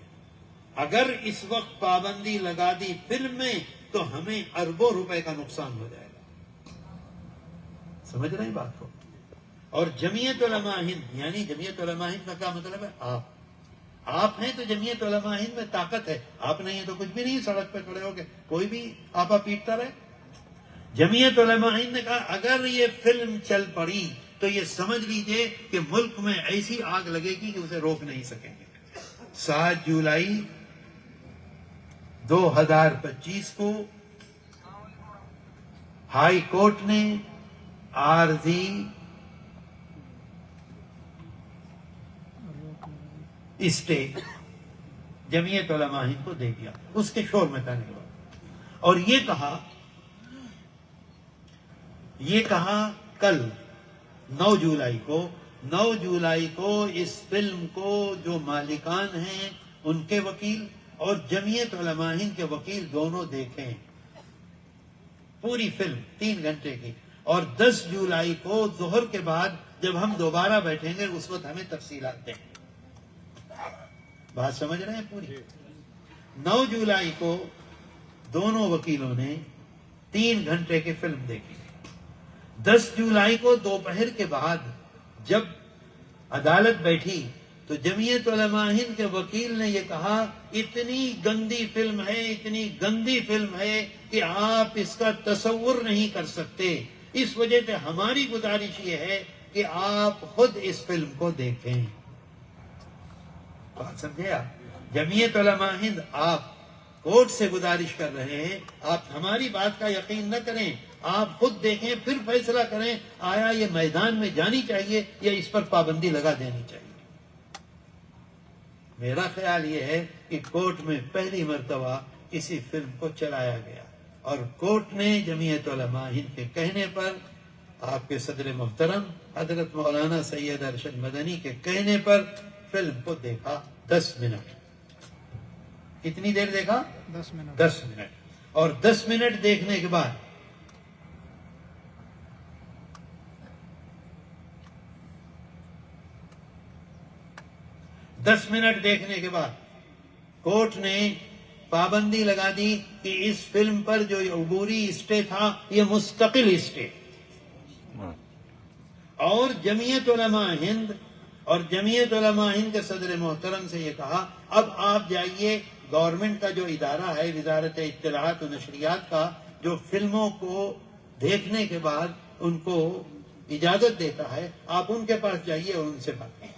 اگر اس وقت پابندی لگا دی فلم میں تو ہمیں اربوں روپے کا نقصان ہو جائے گا۔ سمجھ رہے ہیں بات کو؟ اور جمعیت علماء ہند، یعنی جمعیت علماء ہند کا کیا مطلب ہے؟ آپ ہیں تو جمعیت علماء ہند میں طاقت ہے، آپ نہیں ہیں تو کچھ بھی نہیں، سڑک پہ کھڑے ہو کے کوئی بھی آپا پیٹتا رہے۔ جمعیت علماء ہند نے کہا اگر یہ فلم چل پڑی تو یہ سمجھ لیجئے کہ ملک میں ایسی آگ لگے گی کہ اسے روک نہیں سکیں گے۔ 7 جولائی 2025 کو ہائی کورٹ نے عارضی اسٹے جمعیت علماء ہند کو دے دیا، اس کے شور مچانے کے بعد، اور یہ کہا کل 9 جولائی کو اس فلم کو جو مالکان ہیں ان کے وکیل اور جمعیت علماء ہند کے وکیل دونوں دیکھیں پوری فلم 3 گھنٹے کی، اور 10 جولائی کو ظہر کے بعد جب ہم دوبارہ بیٹھیں گے اس وقت ہمیں تفصیلات دیں۔ بات سمجھ رہے ہیں پوری؟ 9 جولائی کو دونوں وکیلوں نے 3 گھنٹے کی فلم دیکھی۔ 10 جولائی کو دوپہر کے بعد جب عدالت بیٹھی تو جمعیت علماء ہند کے وکیل نے یہ کہا اتنی گندی فلم ہے کہ آپ اس کا تصور نہیں کر سکتے، اس وجہ سے ہماری گزارش یہ ہے کہ آپ خود اس فلم کو دیکھیں۔ بات سمجھے آپ؟ جمعیت علماء ہند آپ کورٹ سے گزارش کر رہے ہیں، آپ ہماری بات کا یقین نہ کریں، آپ خود دیکھیں پھر فیصلہ کریں آیا یہ میدان میں جانی چاہیے یا اس پر پابندی لگا دینی چاہیے۔ میرا خیال یہ ہے کہ کورٹ میں پہلی مرتبہ کسی فلم کو چلایا گیا اور کورٹ نے جمعیت علماء ہند کے کہنے پر، آپ کے صدر محترم حضرت مولانا سید ارشد مدنی کے کہنے پر فلم کو دیکھا 10 منٹ۔ کتنی دیر دیکھا؟ 10 منٹ۔ اور 10 منٹ دیکھنے کے بعد کورٹ نے پابندی لگا دی کہ اس فلم پر جو عبوری اسٹے تھا یہ مستقل اسٹے، اور جمعیت علماء ہند کے صدر محترم سے یہ کہا اب آپ جائیے گورنمنٹ کا جو ادارہ ہے وزارت اطلاعات و نشریات کا، جو فلموں کو دیکھنے کے بعد ان کو اجازت دیتا ہے، آپ ان کے پاس جائیے اور ان سے بات کیجیے۔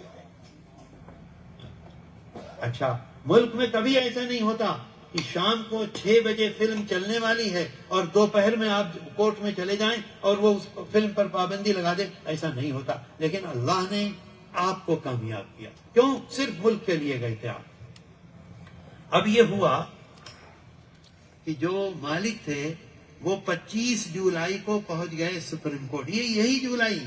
اچھا، ملک میں کبھی ایسا نہیں ہوتا کہ شام کو 6 بجے فلم چلنے والی ہے اور دوپہر میں آپ کورٹ میں چلے جائیں اور وہ اس فلم پر پابندی لگا دے، ایسا نہیں ہوتا، لیکن اللہ نے آپ کو کامیاب کیا۔ کیوں؟ صرف ملک کے لیے گئے تھے آپ۔ اب یہ ہوا کہ جو مالک تھے وہ 25 جولائی کو پہنچ گئے سپریم کورٹ، یہی جولائی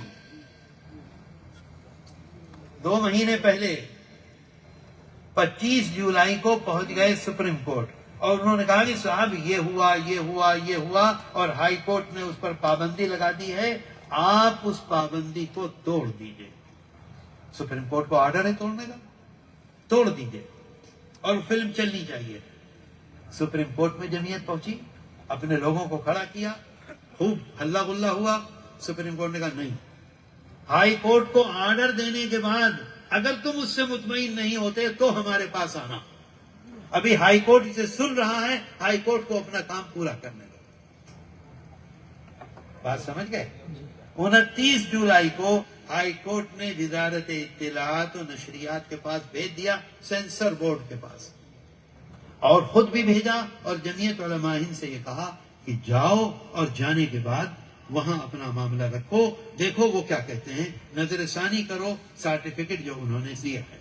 2 مہینے پہلے 25 جولائی کو پہنچ گئے سپریم کورٹ، اور انہوں نے کہا کہ صاحب یہ ہوا اور ہائی کورٹ نے اس پر پابندی لگا دی ہے، آپ اس پابندی کو توڑ دیجئے۔ سپریم کورٹ کو آرڈر ہے توڑنے کا، توڑ دیجئے اور فلم چلنی چاہیے۔ سپریم کورٹ میں جمعیت پہنچی، اپنے لوگوں کو کھڑا کیا، خوب ہلا گلا ہوا۔ سپریم کورٹ نے کہا نہیں، ہائی کورٹ کو آرڈر دینے کے بعد اگر تم اس سے مطمئن نہیں ہوتے تو ہمارے پاس آنا۔ ابھی ہائی کورٹ اسے سن رہا ہے، ہائی کورٹ کو اپنا کام پورا کرنے دو۔ بات سمجھ گئے؟ 29 جولائی کو ہائی کورٹ نے وزارت اطلاعات و نشریات کے پاس بھیج دیا، سینسر بورڈ کے پاس، اور خود بھی بھیجا، اور جمعیت علماء ہند سے یہ کہا کہ جاؤ اور جانے کے بعد وہاں اپنا معاملہ رکھو، دیکھو وہ کیا کہتے ہیں، نظر ثانی کرو سرٹیفکیٹ جو انہوں نے دیا ہے۔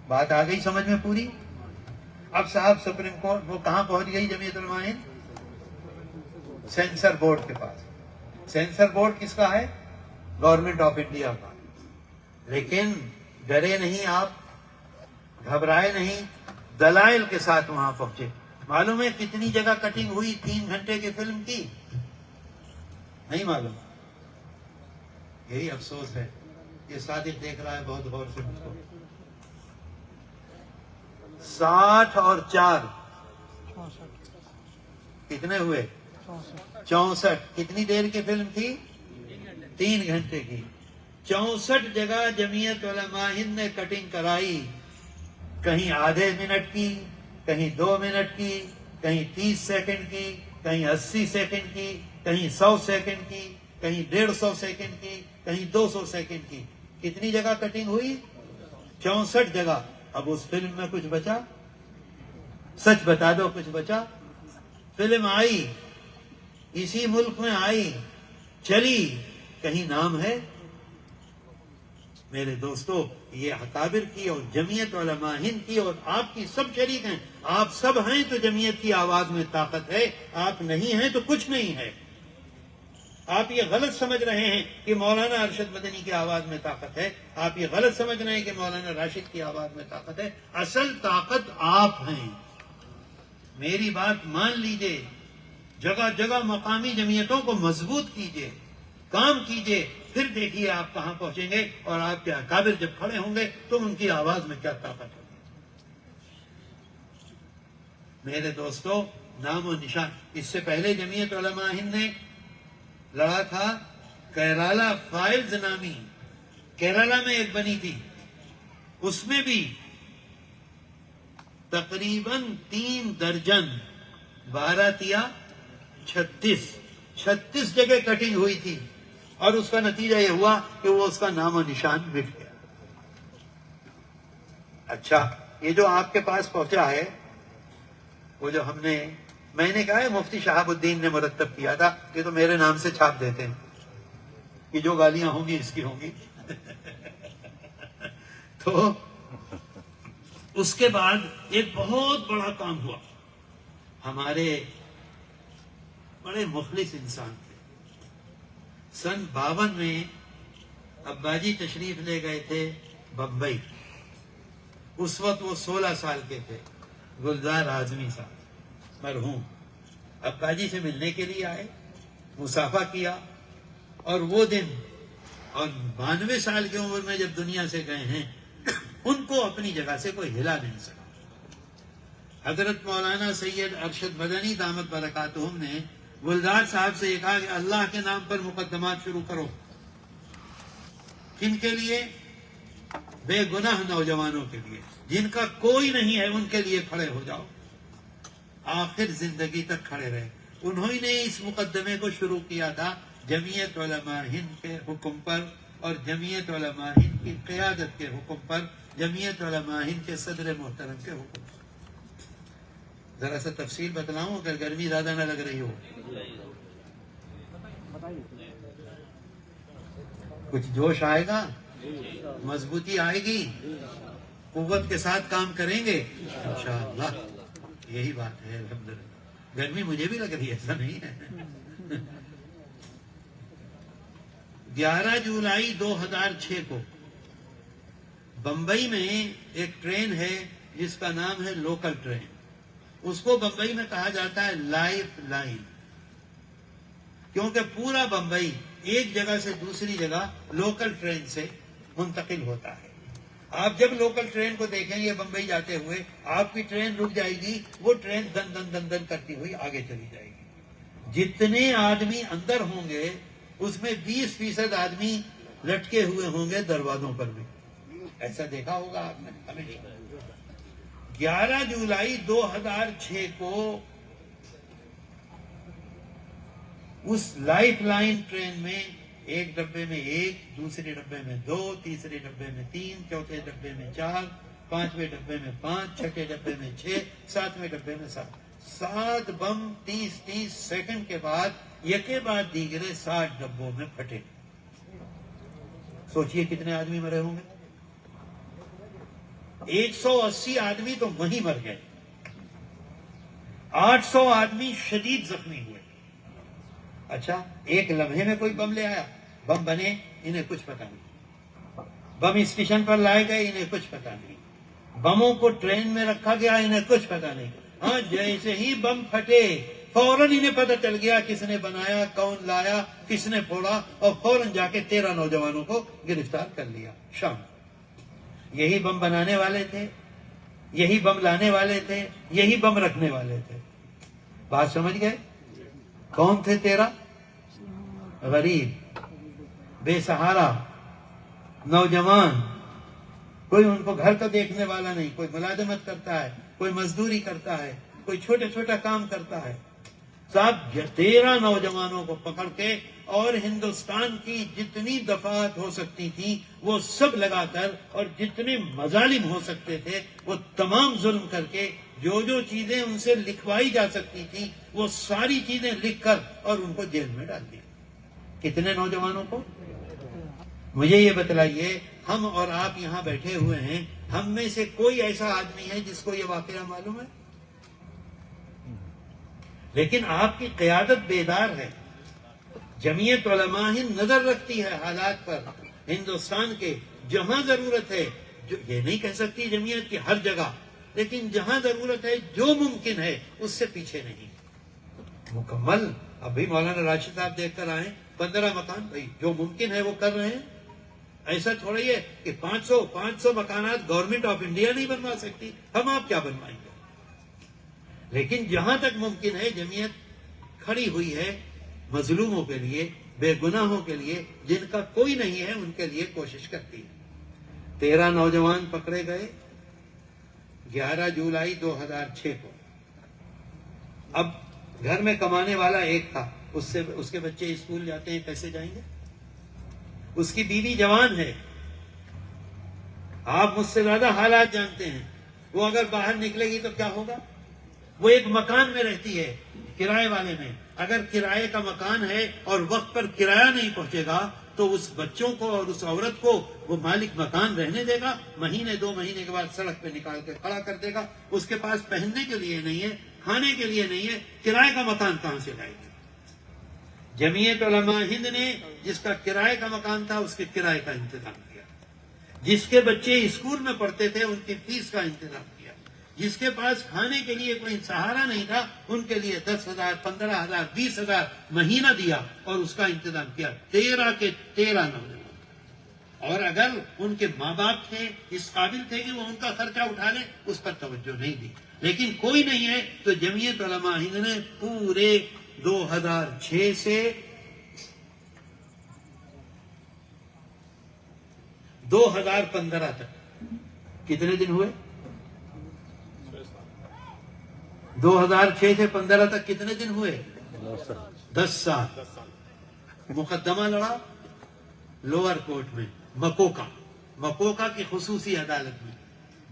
بات آ گئی سمجھ میں پوری؟ اب صاحب سپریم کورٹ وہ کہاں پہنچ گئی جمعیت علماء ہند؟ سینسر بورڈ کے پاس۔ سینسر بورڈ کس کا ہے؟ گورنمنٹ آف انڈیا کا۔ لیکن ڈرے نہیں آپ، گھبرائے نہیں، دلائل کے ساتھ وہاں پہنچے۔ معلوم ہے کتنی جگہ کٹنگ ہوئی 3 گھنٹے کی فلم کی؟ نہیں معلوم۔ یہی افسوس ہے، یہ صادق دیکھ رہا ہے بہت غور سے مجھ کو۔ 60 اور 4 کتنے ہوئے؟ 64. کتنی دیر کی فلم تھی؟ 3 گھنٹے کی. 64 جگہ جمعیت علماء ہند نے کٹنگ کرائی. کہیں آدھے منٹ کی، کہیں 2 منٹ کی، کہیں 30 سیکنڈ کی، کہیں 80 سیکنڈ کی، کہیں 100 سیکنڈ کی، کہیں 150 سیکنڈ کی، کہیں 200 سیکنڈ کی. کتنی جگہ کٹنگ ہوئی؟ 64 جگہ. اب اس فلم میں کچھ بچا؟ سچ بتا دو، کچھ بچا؟ فلم آئی، اسی ملک میں آئی، چلی، کہیں نام ہے؟ میرے دوستو، یہ اکابر کی اور جمعیت علماء ہند کی، اور آپ کی سب شریک ہیں. آپ سب ہیں تو جمعیت کی آواز میں طاقت ہے، آپ نہیں ہیں تو کچھ نہیں ہے. آپ یہ غلط سمجھ رہے ہیں کہ مولانا ارشد مدنی کی آواز میں طاقت ہے، آپ یہ غلط سمجھ رہے ہیں کہ مولانا راشد کی آواز میں طاقت ہے. اصل طاقت آپ ہیں. میری بات مان لیجئے. جگہ جگہ مقامی جمعیتوں کو مضبوط کیجئے، کام کیجئے، پھر دیکھیے آپ کہاں پہنچیں گے، اور آپ کے اکابر جب کھڑے ہوں گے تو ان کی آواز میں کیا طاقت ہوگی. میرے دوستو، نام و نشان. اس سے پہلے جمعیت علماء ہند نے لڑا تھا کیرالا فائلز نامی، کیرالا میں ایک بنی تھی، اس میں بھی تقریباً 3 درجن، 12 تیا 36 جگہ کٹنگ ہوئی تھی، اور اس کا نتیجہ یہ ہوا کہ وہ اس کا نام و نشان مٹ گیا. اچھا، یہ جو آپ کے پاس پہنچا ہے، وہ جو میں نے کہا ہے مفتی شہاب الدین نے مرتب کیا تھا، یہ تو میرے نام سے چھاپ دیتے ہیں کہ جو گالیاں ہوں گی اس کی ہوں گی. تو اس کے بعد ایک بہت بڑا کام ہوا. ہمارے بڑے مخلص انسان تھے. سن 52 میں اباجی تشریف لے گئے تھے بمبئی. اس وقت وہ 16 سال کے تھے. گلزار اعظمی صاحب مرحوم اباجی سے ملنے کے لیے آئے، مصافحہ کیا، اور وہ دن، اور 92 سال کی عمر میں جب دنیا سے گئے ہیں، ان کو اپنی جگہ سے کوئی ہلا نہیں سکا. حضرت مولانا سید ارشد مدنی دامت برکاتہم نے گلزار صاحب سے یہ کہا کہ اللہ کے نام پر مقدمات شروع کرو. کن کے لیے؟ بے گناہ نوجوانوں کے لیے، جن کا کوئی نہیں ہے، ان کے لیے کھڑے ہو جاؤ. آخر زندگی تک کھڑے رہے. انہوں نے اس مقدمے کو شروع کیا تھا جمعیت علماء ہند کے حکم پر، اور جمعیت علماء ہند کی قیادت کے حکم پر، جمعیت علماء ہند کے صدر محترم کے حکم پر. ذرا سا تفصیل بتلاؤں اگر گرمی زیادہ نہ لگ رہی ہو. کچھ جوش آئے گا، مضبوطی آئے گی، قوت کے ساتھ کام کریں گے انشاءاللہ. یہی بات ہے. الحمدللہ گرمی مجھے بھی لگ رہی ہے، ایسا نہیں ہے. 11 جولائی 2006 کو بمبئی میں ایک ٹرین ہے جس کا نام ہے لوکل ٹرین. اس کو بمبئی میں کہا جاتا ہے لائف لائن، کیونکہ پورا بمبئی ایک جگہ سے دوسری جگہ لوکل ٹرین سے منتقل ہوتا ہے. آپ جب لوکل ٹرین کو دیکھیں گے بمبئی جاتے ہوئے، آپ کی ٹرین رک جائے گی، وہ ٹرین دن دن دن دن کرتی ہوئی آگے چلی جائے گی. جتنے آدمی اندر ہوں گے اس میں 20% آدمی لٹکے ہوئے ہوں گے دروازوں پر بھی. ایسا دیکھا ہوگا آپ نے ہمیشہ. 11 جولائی 2006 کو اس لائف لائن ٹرین میں ایک ڈبے میں 1، دوسرے ڈبے میں 2، تیسرے ڈبے میں 3، چوتھے ڈبے میں 4، 5ویں ڈبے میں 5، چھٹے ڈبے میں 6، 7ویں ڈبے میں 7 بم 30 سیکنڈ کے بعد یکے بعد دیگرے 60 ڈبوں میں پھٹے. سوچئے کتنے آدمی مرے ہوں گے. 180 آدمی تو وہیں مر گئے، 800 آدمی شدید زخمی ہوئے. اچھا، ایک لمحے میں کوئی بم لے آیا، بم بنے، انہیں کچھ پتا نہیں. بم اسٹیشن پر لائے گئے، انہیں کچھ پتا نہیں. بموں کو ٹرین میں رکھا گیا، انہیں کچھ پتا نہیں. ہاں، جیسے ہی بم پھٹے فوراً انہیں پتا چل گیا کس نے بنایا، کون لایا، کس نے پھوڑا، اور فوراً جا کے 13 نوجوانوں کو گرفتار کر لیا. شام یہی بم بنانے والے تھے، یہی بم لانے والے تھے، یہی بم رکھنے والے تھے. بات سمجھ گئے؟ کون تھے 13؟ غریب، بے سہارا نوجوان، کوئی ان کو گھر کا دیکھنے والا نہیں، کوئی ملازمت کرتا ہے، کوئی مزدوری کرتا ہے، کوئی چھوٹا چھوٹا کام کرتا ہے. صاحب 13 نوجوانوں کو پکڑ کے اور ہندوستان کی جتنی دفعات ہو سکتی تھیں وہ سب لگا کر، اور جتنے مظالم ہو سکتے تھے وہ تمام ظلم کر کے، جو جو چیزیں ان سے لکھوائی جا سکتی تھیں وہ ساری چیزیں لکھ کر اور ان کو جیل میں ڈال دیا. کتنے نوجوانوں کو؟ مجھے یہ بتلائیے، ہم اور آپ یہاں بیٹھے ہوئے ہیں، ہم میں سے کوئی ایسا آدمی ہے جس کو یہ واقعہ معلوم ہے؟ لیکن آپ کی قیادت بیدار ہے. جمعیت علماء ہند نظر رکھتی ہے حالات پر ہندوستان کے، جہاں ضرورت ہے. یہ نہیں کہہ سکتی جمعیت کی ہر جگہ، لیکن جہاں ضرورت ہے جو ممکن ہے اس سے پیچھے نہیں. مکمل ابھی مولانا راشد صاحب دیکھ کر آئے 15 مکان، بھائی جو ممکن ہے وہ کر رہے ہیں. ایسا تھوڑا ہی ہے کہ 500 مکانات گورنمنٹ آف انڈیا نہیں بنوا سکتی، ہم آپ کیا بنوائیں گے. لیکن جہاں تک ممکن ہے جمعیت کھڑی ہوئی ہے مظلوموں کے لیے، بے گناہوں کے لیے، جن کا کوئی نہیں ہے ان کے لیے کوشش کرتی ہے. 13 نوجوان پکڑے گئے 11 جولائی 2006 کو. اب گھر میں کمانے والا ایک تھا، اس کے بچے اسکول جاتے ہیں، کیسے جائیں گے؟ اس کی بیوی جوان ہے. آپ مجھ سے زیادہ حالات جانتے ہیں. وہ اگر باہر نکلے گی تو کیا ہوگا؟ وہ ایک مکان میں رہتی ہے، کرائے والے میں. اگر کرائے کا مکان ہے اور وقت پر کرایہ نہیں پہنچے گا تو اس بچوں کو اور اس عورت کو وہ مالک مکان رہنے دے گا؟ مہینے 2 مہینے کے بعد سڑک پہ نکال کے کھڑا کر دے گا. اس کے پاس پہننے کے لیے نہیں ہے، کھانے کے لیے نہیں ہے، کرائے کا مکان کہاں سے لائے گی؟ جمعیت علماء ہند نے جس کا کرائے کا مکان تھا اس کے کرائے کا انتظام کیا، جس کے بچے اسکول میں پڑھتے تھے ان کی فیس کا انتظام کیا، جس کے پاس کھانے کے لیے کوئی سہارا نہیں تھا ان کے لیے 10,000 15,000 20,000 مہینہ دیا اور اس کا انتظام کیا. 13 کے 13 نوجوان. اور اگر ان کے ماں باپ تھے، اس قابل تھے کہ وہ ان کا خرچہ اٹھا لیں، اس پر توجہ نہیں دی. لیکن کوئی نہیں ہے تو جمعیت علماء ہند نے پورے 2006 سے 2015 تک کتنے دن ہوئے؟ 2006 سے 15 تک کتنے دن ہوئے؟ 10 سال. مقدمہ لڑا لوور کورٹ میں، مکوکا کی خصوصی عدالت میں.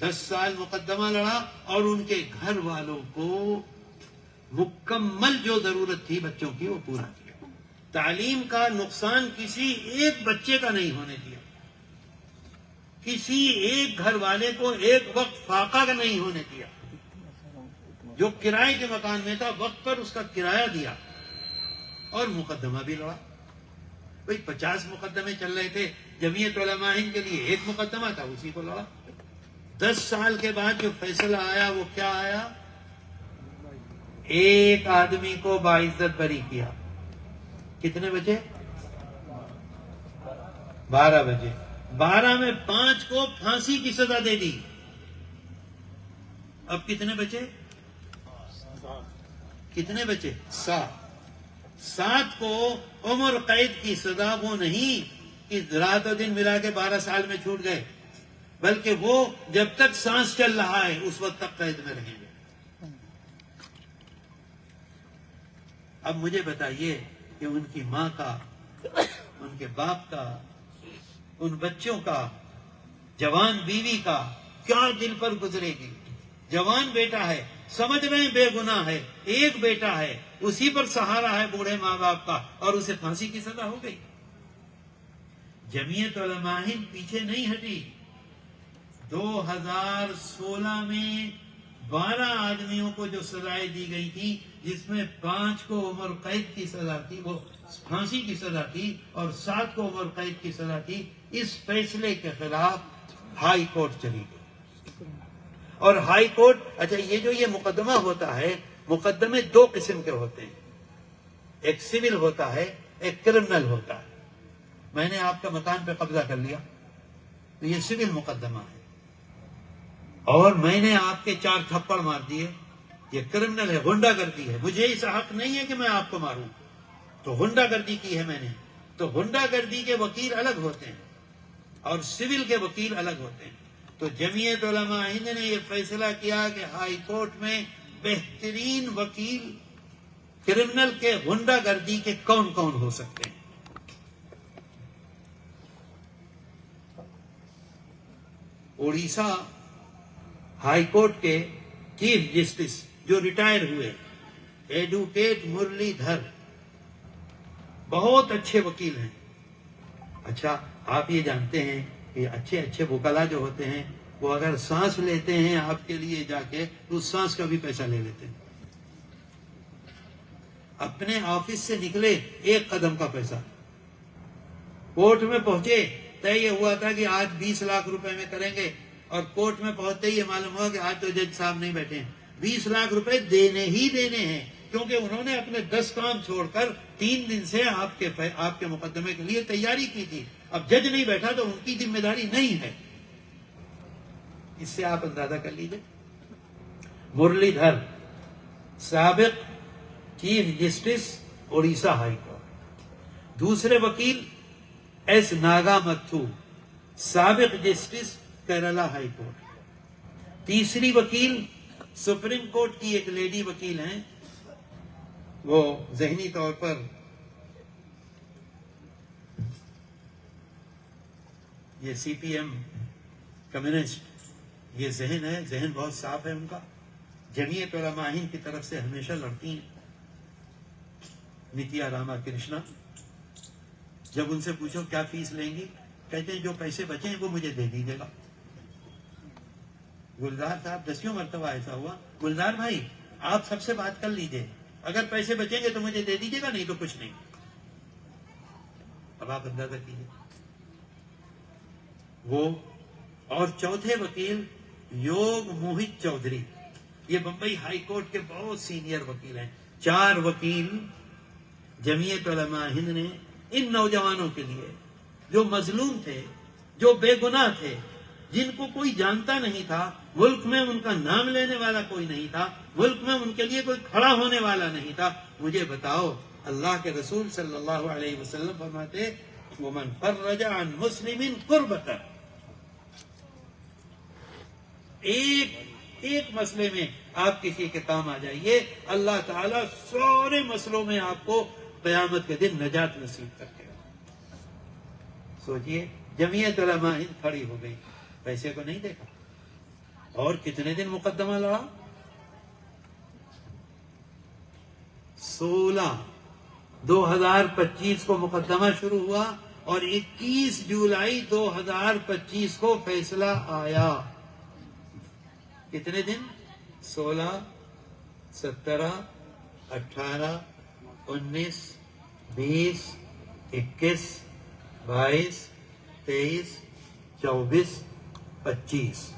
10 سال مقدمہ لڑا اور ان کے گھر والوں کو مکمل جو ضرورت تھی بچوں کی وہ پورا کیا. تعلیم کا نقصان کسی ایک بچے کا نہیں ہونے دیا، کسی ایک گھر والے کو ایک وقت فاقہ کا نہیں ہونے دیا. جو کرائے کے مکان میں تھا وقت پر اس کا کرایہ دیا اور مقدمہ بھی لڑا. بھئی 50 مقدمے چل رہے تھے جمعیت علماء ہند کے لیے، ایک مقدمہ تھا اسی کو لڑا. 10 سال کے بعد جو فیصلہ آیا وہ کیا آیا؟ ایک آدمی کو باعزت بری کیا. کتنے بجے؟ 12 بجے. 12 میں 5 کو پھانسی کی سزا دے دی. اب کتنے بچے؟ کتنے بچے؟ 7 کو عمر قید کی سزا. وہ نہیں کہ رات و دن ملا کے 12 سال میں چھوٹ گئے، بلکہ وہ جب تک سانس چل رہا ہے اس وقت تک قید میں رہیں گے. اب مجھے بتائیے کہ ان کی ماں کا، ان کے باپ کا، ان بچوں کا، جوان بیوی کا کیا دل پر گزرے گی؟ جوان بیٹا ہے، سمجھ رہے ہیں بے گناہ ہے، ایک بیٹا ہے، اسی پر سہارا ہے بوڑھے ماں باپ کا، اور اسے پھانسی کی سزا ہو گئی. جمعیت علماء ہند پیچھے نہیں ہٹی. 2016 میں 12 آدمیوں کو جو سزائیں دی گئی تھی، جس میں 5 کو عمر قید کی سزا تھی، وہ پھانسی کی سزا تھی، اور 7 کو عمر قید کی سزا تھی. اس فیصلے کے خلاف ہائی کورٹ چلی گئی. اور ہائی کورٹ، اچھا یہ مقدمہ ہوتا ہے، مقدمے 2 قسم کے ہوتے ہیں، ایک سول ہوتا ہے، ایک کرمنل ہوتا ہے. میں نے آپ کا مکان پہ قبضہ کر لیا تو یہ سول مقدمہ ہے، اور میں نے آپ کے 4 تھپڑ مار دیے یہ کرمنل ہے، غنڈہ گردی ہے. مجھے اس حق نہیں ہے کہ میں آپ کو ماروں، تو غنڈہ گردی کی ہے میں نے. تو غنڈہ گردی کے وکیل الگ ہوتے ہیں اور سول کے وکیل الگ ہوتے ہیں. تو جمعیت علماء ہند نے یہ فیصلہ کیا کہ ہائی کورٹ میں بہترین وکیل کرمنل کے غنڈہ گردی کے کون کون ہو سکتے ہیں. اڑیسہ ہائی کورٹ کے چیف جسٹس جو ریٹائر ہوئے، ایڈوکیٹ مرلی دھر، بہت اچھے وکیل ہیں. اچھا، آپ یہ جانتے ہیں کہ اچھے اچھے وکلا جو ہوتے ہیں وہ اگر سانس لیتے ہیں آپ کے لیے جا کے تو اس سانس کا بھی پیسہ لے لیتے ہیں. اپنے آفس سے نکلے 1 قدم کا پیسہ. کورٹ میں پہنچے، طے یہ ہوا تھا کہ آج 20 لاکھ روپے میں کریں گے، اور کورٹ میں پہنچتے ہی یہ معلوم ہوا کہ آج تو جج صاحب نہیں بیٹھے ہیں. 20 لاکھ روپے دینے ہی دینے ہیں، کیونکہ انہوں نے اپنے 10 کام چھوڑ کر 3 دن سے آپ کے مقدمے کے لیے تیاری کی تھی. اب جج نہیں بیٹھا تو ان کی ذمہ داری نہیں ہے. اس سے آپ اندازہ کر لیجیے. مرلی دھر سابق chief justice Orissa high court. دوسرے وکیل ایس ناگا متھو، سابق جسٹس کیرلا ہائی کورٹ. تیسری وکیل سپریم کورٹ کی ایک لیڈی وکیل ہیں، وہ ذہنی طور پر یہ سی پی ایم کمیونسٹ، یہ ذہن ہے، ذہن بہت صاف ہے ان کا. جمعیت علماء ہند کی طرف سے ہمیشہ لڑتی ہیں. نتیا راما کرشنا. جب ان سے پوچھو کیا فیس لیں گی، کہتے ہیں جو پیسے بچے ہیں وہ مجھے دے دیجیے گا. گلزار صاحب 10 مرتبہ ایسا ہوا، گلزار بھائی آپ سب سے بات کر لیجئے، اگر پیسے بچیں گے تو مجھے دے دیجیے گا، نہیں تو کچھ نہیں. اب آپ اندازہ کیجیے. وہ اور چوتھے وکیل یوگ موہت چودھری، یہ بمبئی ہائی کورٹ کے بہت سینئر وکیل ہیں. 4 وکیل جمعیت علماء ہند نے ان نوجوانوں کے لیے جو مظلوم تھے، جو بے گناہ تھے، جن کو کوئی جانتا نہیں تھا، ملک میں ان کا نام لینے والا کوئی نہیں تھا، ملک میں ان کے لیے کوئی کھڑا ہونے والا نہیں تھا. مجھے بتاؤ، اللہ کے رسول صلی اللہ علیہ وسلم فرماتے وَمَنْ فَرَّجَ عَنْ مُسْلِمٍ قُرْبَةً، ایک مسئلے میں آپ کسی کے کام آ جائیے، اللہ تعالیٰ سارے مسئلوں میں آپ کو قیامت کے دن نجات نصیب کر کے. سوچئے، جمعیت علماء ہند کھڑی ہو گئی، پیسے کو نہیں دیکھا. اور کتنے دن مقدمہ لڑا؟ 16/2025 کو مقدمہ شروع ہوا اور 21 جولائی 2025 کو فیصلہ آیا. کتنے دن؟ 16، 17، 18، 19، 20، 21، 22، 23، 24، 25،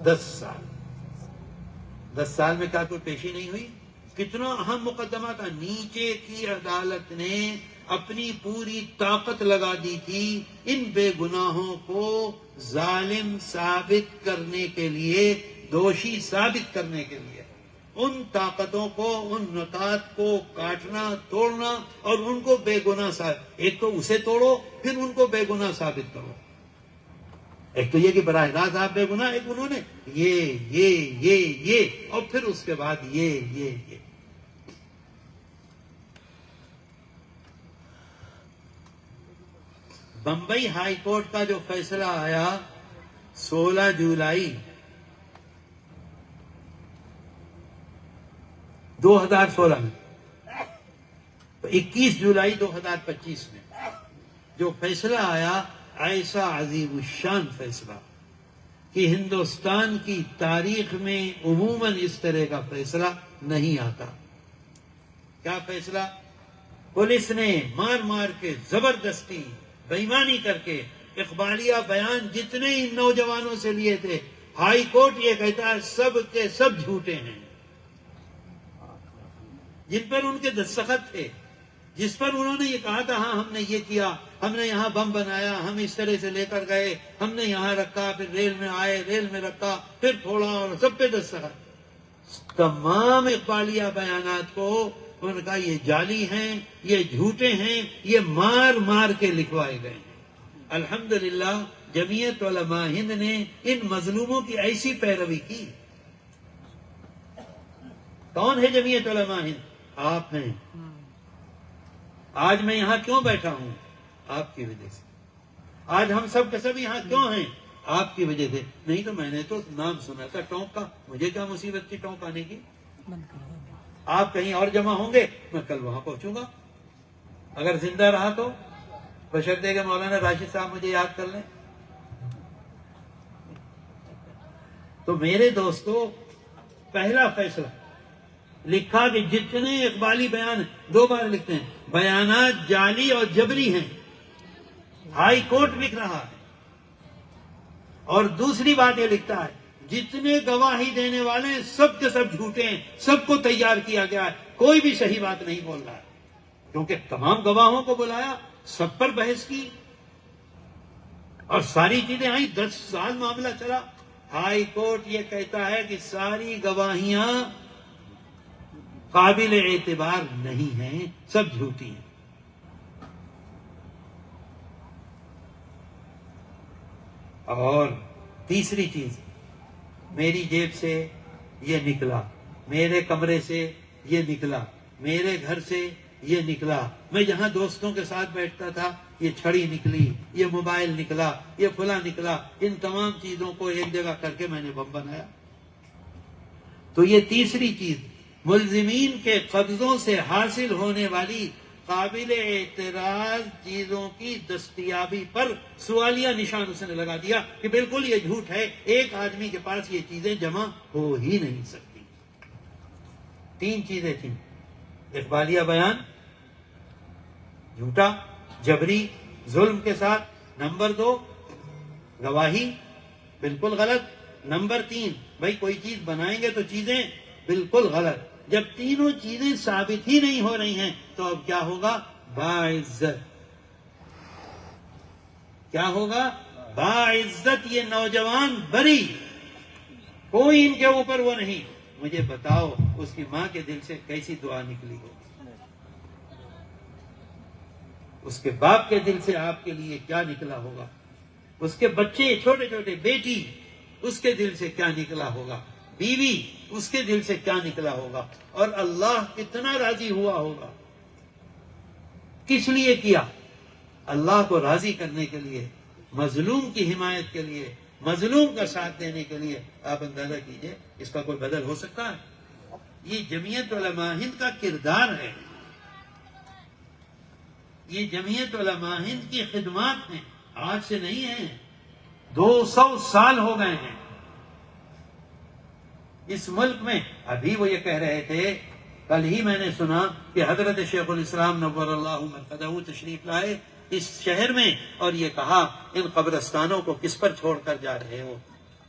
10 سال. 10 سال میں کیا کوئی پیشی نہیں ہوئی؟ کتنا اہم مقدمہ تھا. نیچے کی عدالت نے اپنی پوری طاقت لگا دی تھی ان بے گناہوں کو ظالم ثابت کرنے کے لیے، دوشی ثابت کرنے کے لیے. ان طاقتوں کو، ان نکات کو کاٹنا، توڑنا اور ان کو بے گناہ ثابت. ایک تو اسے توڑو، پھر ان کو بے گناہ ثابت کرو. ایک تو یہ کہ براہ راست آپ بے گناہ، ایک انہوں نے یہ اور پھر اس کے بعد یہ. بمبئی ہائی کورٹ کا جو فیصلہ آیا 16 جولائی 2016 میں، 21 جولائی 2025 میں جو فیصلہ آیا، ایسا عظیم الشان فیصلہ کہ ہندوستان کی تاریخ میں عموماً اس طرح کا فیصلہ نہیں آتا. کیا فیصلہ؟ پولیس نے مار کے، زبردستی، بےایمانی کر کے اقبالیہ بیان جتنے ان نوجوانوں سے لیے تھے، ہائی کورٹ یہ کہتا ہے سب کے سب جھوٹے ہیں. جن پر ان کے دستخط تھے، جس پر انہوں نے یہ کہا تھا ہاں ہم نے یہ کیا، ہم نے یہاں بم بنایا، ہم اس طرح سے لے کر گئے، ہم نے یہاں رکھا، پھر ریل میں آئے، ریل میں رکھا، پھر پھوڑا، اور سب پہ دستخط. تمام اقبالیہ بیانات کو ان کا یہ جعلی ہیں، یہ جھوٹے ہیں، یہ مار مار کے لکھوائے گئے ہیں۔ الحمدللہ جمعیت علماء ہند نے ان مظلوموں کی ایسی پیروی کی۔ کون ہے جمعیت علماء ہند؟ آپ ہیں۔ آج میں یہاں کیوں بیٹھا ہوں؟ آپ کی وجہ سے۔ آج ہم سب کے سب یہاں کیوں ہیں؟ آپ کی وجہ سے۔ نہیں تو میں نے تو نام سنا تھا ٹونک کا، مجھے کیا مصیبت تھی ٹونک آنے کی؟ آپ کہیں اور جمع ہوں گے، میں کل وہاں پہنچوں گا اگر زندہ رہا تو، بشرطے کہ مولانا راشد صاحب مجھے یاد کر لیں۔ تو میرے دوستو، پہلا فیصلہ لکھا کہ جتنے اقبالی بیان، 2 بار لکھتے ہیں، بیانات جعلی اور جبری ہیں، ہائی کورٹ لکھ رہا ہے۔ اور دوسری بات یہ لکھتا ہے جتنے گواہی دینے والے ہیں سب کے سب جھوٹے ہیں، سب کو تیار کیا گیا ہے، کوئی بھی صحیح بات نہیں بول رہا ہے، کیونکہ تمام گواہوں کو بلایا، سب پر بحث کی اور ساری چیزیں آئیں، 10 سال معاملہ چلا۔ ہائی کورٹ یہ کہتا ہے کہ ساری گواہیاں قابل اعتبار نہیں ہیں، سب جھوٹی ہیں۔ اور تیسری چیز، میری جیب سے یہ نکلا، میرے کمرے سے یہ نکلا، میرے گھر سے یہ نکلا، میں جہاں دوستوں کے ساتھ بیٹھتا تھا یہ چھڑی نکلی، یہ موبائل نکلا، یہ فلاں نکلا، ان تمام چیزوں کو ایک جگہ کر کے میں نے بم بنایا۔ تو یہ تیسری چیز، ملزمین کے قبضوں سے حاصل ہونے والی قابل اعتراض چیزوں کی دستیابی پر سوالیہ نشان اس نے لگا دیا کہ بالکل یہ جھوٹ ہے، ایک آدمی کے پاس یہ چیزیں جمع ہو ہی نہیں سکتی۔ 3 چیزیں تھیں، اقبالیہ بیان جھوٹا، جبری، ظلم کے ساتھ، نمبر 2 گواہی بالکل غلط، نمبر 3 بھائی کوئی چیز بنائیں گے تو چیزیں بالکل غلط۔ جب تینوں چیزیں ثابت ہی نہیں ہو رہی ہیں تو اب کیا ہوگا؟ باعزت کیا ہوگا؟ باعزت یہ نوجوان بری، کوئی ان کے اوپر وہ نہیں۔ مجھے بتاؤ اس کی ماں کے دل سے کیسی دعا نکلی ہوگی، اس کے باپ کے دل سے آپ کے لیے کیا نکلا ہوگا، اس کے بچے چھوٹے چھوٹے، بیٹی اس کے دل سے کیا نکلا ہوگا، بیوی اس کے دل سے کیا نکلا ہوگا، اور اللہ کتنا راضی ہوا ہوگا۔ کس لیے کیا؟ اللہ کو راضی کرنے کے لیے، مظلوم کی حمایت کے لیے، مظلوم کا ساتھ دینے کے لیے۔ آپ اندازہ کیجئے اس کا کوئی بدل ہو سکتا ہے؟ یہ جمعیت علماء ہند کا کردار ہے، یہ جمعیت علماء ہند کی خدمات ہیں، آج سے نہیں ہیں، 200 سال ہو گئے ہیں اس ملک میں۔ ابھی وہ یہ کہہ رہے تھے، کل ہی میں نے سنا کہ حضرت شیخ الاسلام نور اللہ مرقدہ تشریف لائے اس شہر میں، اور یہ کہا ان قبرستانوں کو کس پر چھوڑ کر جا رہے ہو،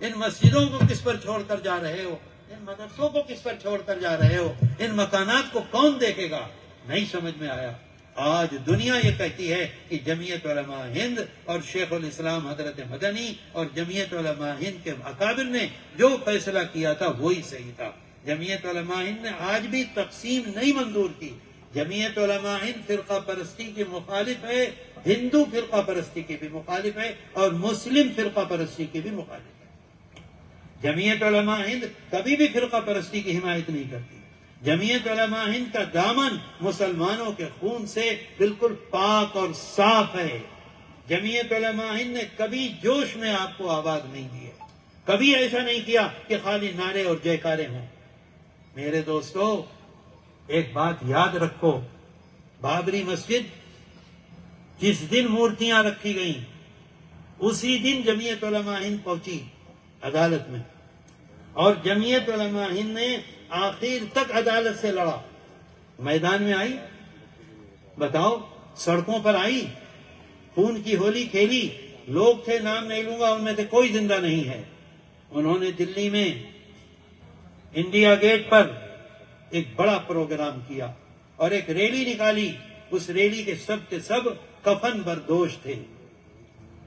ان مسجدوں کو کس پر چھوڑ کر جا رہے ہو، ان مدرسوں کو کس پر چھوڑ کر جا رہے ہو، ان مکانات کو کون دیکھے گا؟ نہیں سمجھ میں آیا۔ آج دنیا یہ کہتی ہے کہ جمعیت علماء ہند اور شیخ الاسلام حضرت مدنی اور جمعیت علماء ہند کے اکابر نے جو فیصلہ کیا تھا وہی صحیح تھا۔ جمعیت علماء ہند نے آج بھی تقسیم نہیں منظور کی۔ جمعیت علماء ہند فرقہ پرستی کی مخالف ہے، ہندو فرقہ پرستی کی بھی مخالف ہے، اور مسلم فرقہ پرستی کی بھی مخالف ہے۔ جمعیت علماء ہند کبھی بھی فرقہ پرستی کی حمایت نہیں کرتی۔ جمعیت علماء ہند کا دامن مسلمانوں کے خون سے بالکل پاک اور صاف ہے۔ جمعیت علماء ہند نے کبھی جوش میں آپ کو آواز نہیں دی ہے، کبھی ایسا نہیں کیا کہ خالی نعرے اور جیکارے ہوں۔ میرے دوستو، ایک بات یاد رکھو، بابری مسجد جس دن مورتیاں رکھی گئیں اسی دن جمعیت علماء ہند پہنچی عدالت میں، اور جمعیت علماء ہند نے آخر تک عدالت سے لڑا۔ میدان میں آئی، بتاؤ، سڑکوں پر آئی، خون کی ہولی کھیلی، لوگ تھے، نام نہیں لوں گا، ان میں سے کوئی زندہ نہیں ہے۔ انہوں نے دلی میں انڈیا گیٹ پر ایک بڑا پروگرام کیا اور ایک ریلی نکالی۔ اس ریلی کے سب کفن بردوش تھے،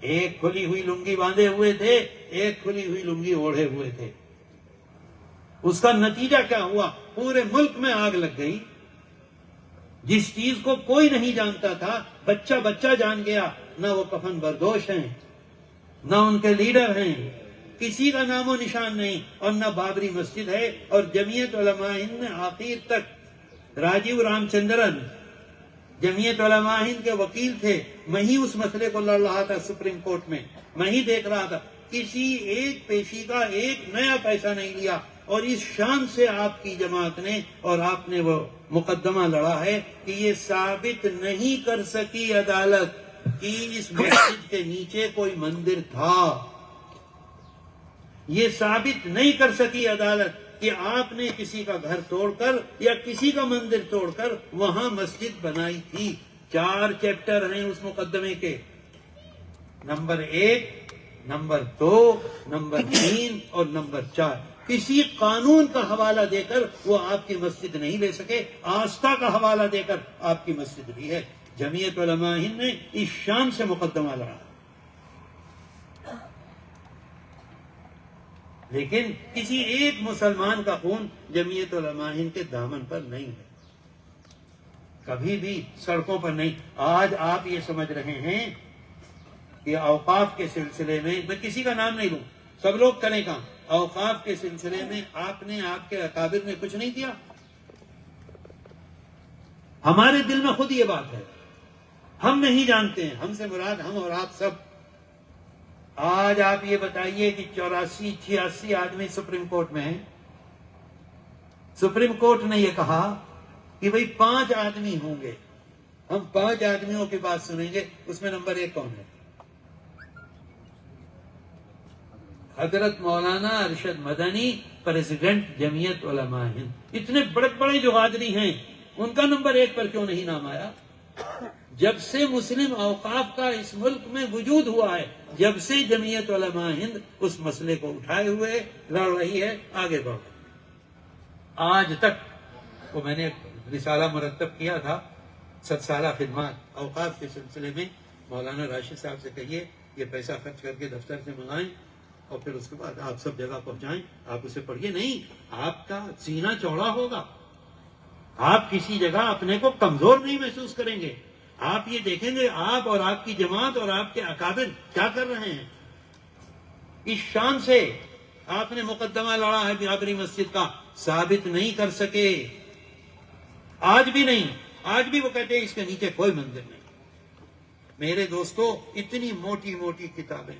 ایک کھلی ہوئی لنگی باندھے ہوئے تھے، ایک کھلی ہوئی لنگی اوڑھے ہوئے تھے۔ اس کا نتیجہ کیا ہوا؟ پورے ملک میں آگ لگ گئی. جس چیز کو کوئی نہیں جانتا تھا بچہ بچہ جان گیا. نہ وہ کفن بردوش ہیں، نہ ان کے لیڈر ہیں، کسی کا نام و نشان نہیں. اور نہ بابری مسجد ہے. اور جمعیت علماء ہند نے آخر تک، راجیو رام چندرن جمعیت علماء ہند کے وکیل تھے، میں ہی اس مسئلے کو لڑ رہا تھا سپریم کورٹ میں، میں ہی دیکھ رہا تھا. کسی ایک پیشی کا ایک نیا پیسہ نہیں لیا. اور اس شان سے آپ کی جماعت نے اور آپ نے وہ مقدمہ لڑا ہے کہ یہ ثابت نہیں کر سکی عدالت کہ اس مسجد کے نیچے کوئی مندر تھا. یہ ثابت نہیں کر سکی عدالت کہ آپ نے کسی کا گھر توڑ کر یا کسی کا مندر توڑ کر وہاں مسجد بنائی تھی. 4 چیپٹر ہیں اس مقدمے کے، نمبر 1، نمبر 2، نمبر 3 اور نمبر 4. کسی قانون کا حوالہ دے کر وہ آپ کی مسجد نہیں لے سکے. آستھا کا حوالہ دے کر آپ کی مسجد لی ہے. جمعیت علماء ہند نے اس شان سے مقدمہ لڑا. لیکن کسی ایک مسلمان کا خون جمعیت علماء ہند کے دامن پر نہیں ہے، کبھی بھی سڑکوں پر نہیں. آج آپ یہ سمجھ رہے ہیں کہ اوقاف کے سلسلے میں کسی کا نام نہیں لوں، سب لوگ کریں کام. اوقاف کے سلسلے میں آپ نے، آپ کے اکابر نے کچھ نہیں کیا. ہمارے دل میں خود یہ بات ہے، ہم نہیں جانتے ہیں. ہم سے مراد ہم اور آپ سب. آج آپ یہ بتائیے کہ 84-86 آدمی سپریم کورٹ میں ہیں. سپریم کورٹ نے یہ کہا کہ بھئی 5 آدمی ہوں گے، ہم 5 آدمیوں کی بات سنیں گے. اس میں نمبر 1 کون ہے؟ حضرت مولانا ارشد مدنی، پریزیڈنٹ جمعیت علماء ہند. اتنے بڑے بڑے جو قادری ہیں ان کا نمبر 1 پر کیوں نہیں نام آیا؟ جب سے مسلم اوقاف کا اس ملک میں وجود ہوا ہے، جب سے جمعیت علماء ہند اس مسئلے کو اٹھائے ہوئے لڑ رہی ہے، آگے بڑھ رہی ہے. آج تک وہ میں نے رسالہ مرتب کیا تھا 7 سالہ خدمات اوقاف کے سلسلے میں. مولانا راشد صاحب سے کہیے یہ پیسہ خرچ کر کے دفتر سے منگائیں اور پھر اس کے بعد آپ سب جگہ پہنچائیں. آپ اسے پڑھیے. نہیں، آپ کا سینہ چوڑا ہوگا، آپ کسی جگہ اپنے کو کمزور نہیں محسوس کریں گے. آپ یہ دیکھیں گے آپ اور آپ کی جماعت اور آپ کے اکابر کیا کر رہے ہیں. اس شان سے آپ نے مقدمہ لڑا ہے بابری مسجد کا، ثابت نہیں کر سکے. آج بھی نہیں. آج بھی وہ کہتے ہیں اس کے نیچے کوئی مندر نہیں. میرے دوستو، اتنی موٹی موٹی کتابیں،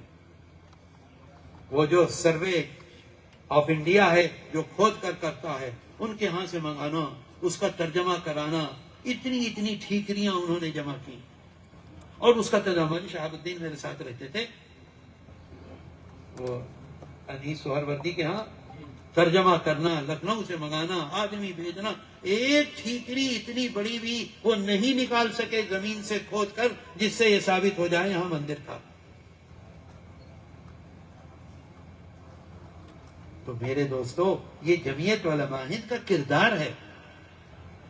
وہ جو سروے آف انڈیا ہے جو کھود کر کرتا ہے، ان کے ہاں سے منگانا، اس کا ترجمہ کرانا، اتنی ٹھیکریاں انہوں نے جمع کی. اور اس کا ترجمہ شہاب الدین میرے ساتھ رہتے تھے، وہ انیس سہروردی کے ہاں ترجمہ کرنا، لکھنؤ سے منگانا، آدمی بھیجنا. ایک ٹھیکری اتنی بڑی بھی وہ نہیں نکال سکے زمین سے کھود کر جس سے یہ ثابت ہو جائے یہاں مندر تھا. تو میرے دوستو، یہ جمعیت علماء ہند کا کردار ہے.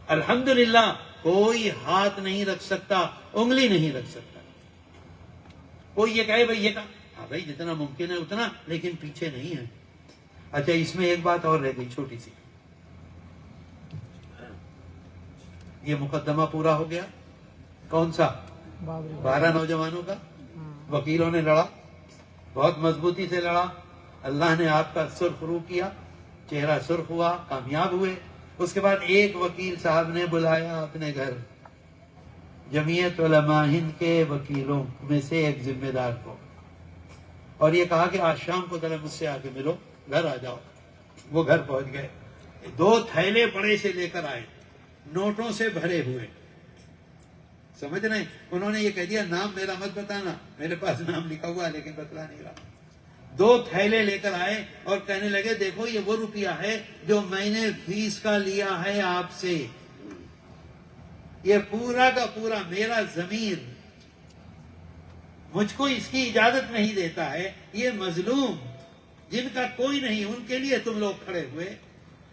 الحمدللہ کوئی ہاتھ نہیں رکھ سکتا، انگلی نہیں رکھ سکتا. کوئی یہ کہے بھئی یہ کہا، ہاں بھئی جتنا ممکن ہے اتنا، لیکن پیچھے نہیں ہے. اچھا، اس میں ایک بات اور رہ گئی چھوٹی سی. یہ مقدمہ پورا ہو گیا. کون سا؟ 12 نوجوانوں کا. وکیلوں نے لڑا، بہت مضبوطی سے لڑا. اللہ نے آپ کا سرخ رو کیا، چہرہ سرخ ہوا، کامیاب ہوئے. اس کے بعد ایک وکیل صاحب نے بلایا اپنے گھر جمعیت علماء ہند کے وکیلوں میں سے ایک ذمہ دار کو، اور یہ کہا کہ آج شام کو ذرا مجھ سے آ کے ملو، گھر آ جاؤ. وہ گھر پہنچ گئے. 2 تھیلے بڑے سے لے کر آئے، نوٹوں سے بھرے ہوئے. سمجھ رہے ہیں؟ انہوں نے یہ کہہ دیا نام میرا مت بتانا، میرے پاس نام لکھا ہوا ہے لیکن بتلا نہیں رہا. 2 تھیلے لے کر آئے اور کہنے لگے دیکھو یہ وہ روپیہ ہے جو میں نے فیس کا لیا ہے آپ سے. یہ پورا کا پورا میرا ضمیر مجھ کو اس کی اجازت نہیں دیتا ہے. یہ مظلوم جن کا کوئی نہیں، ان کے لیے تم لوگ کھڑے ہوئے،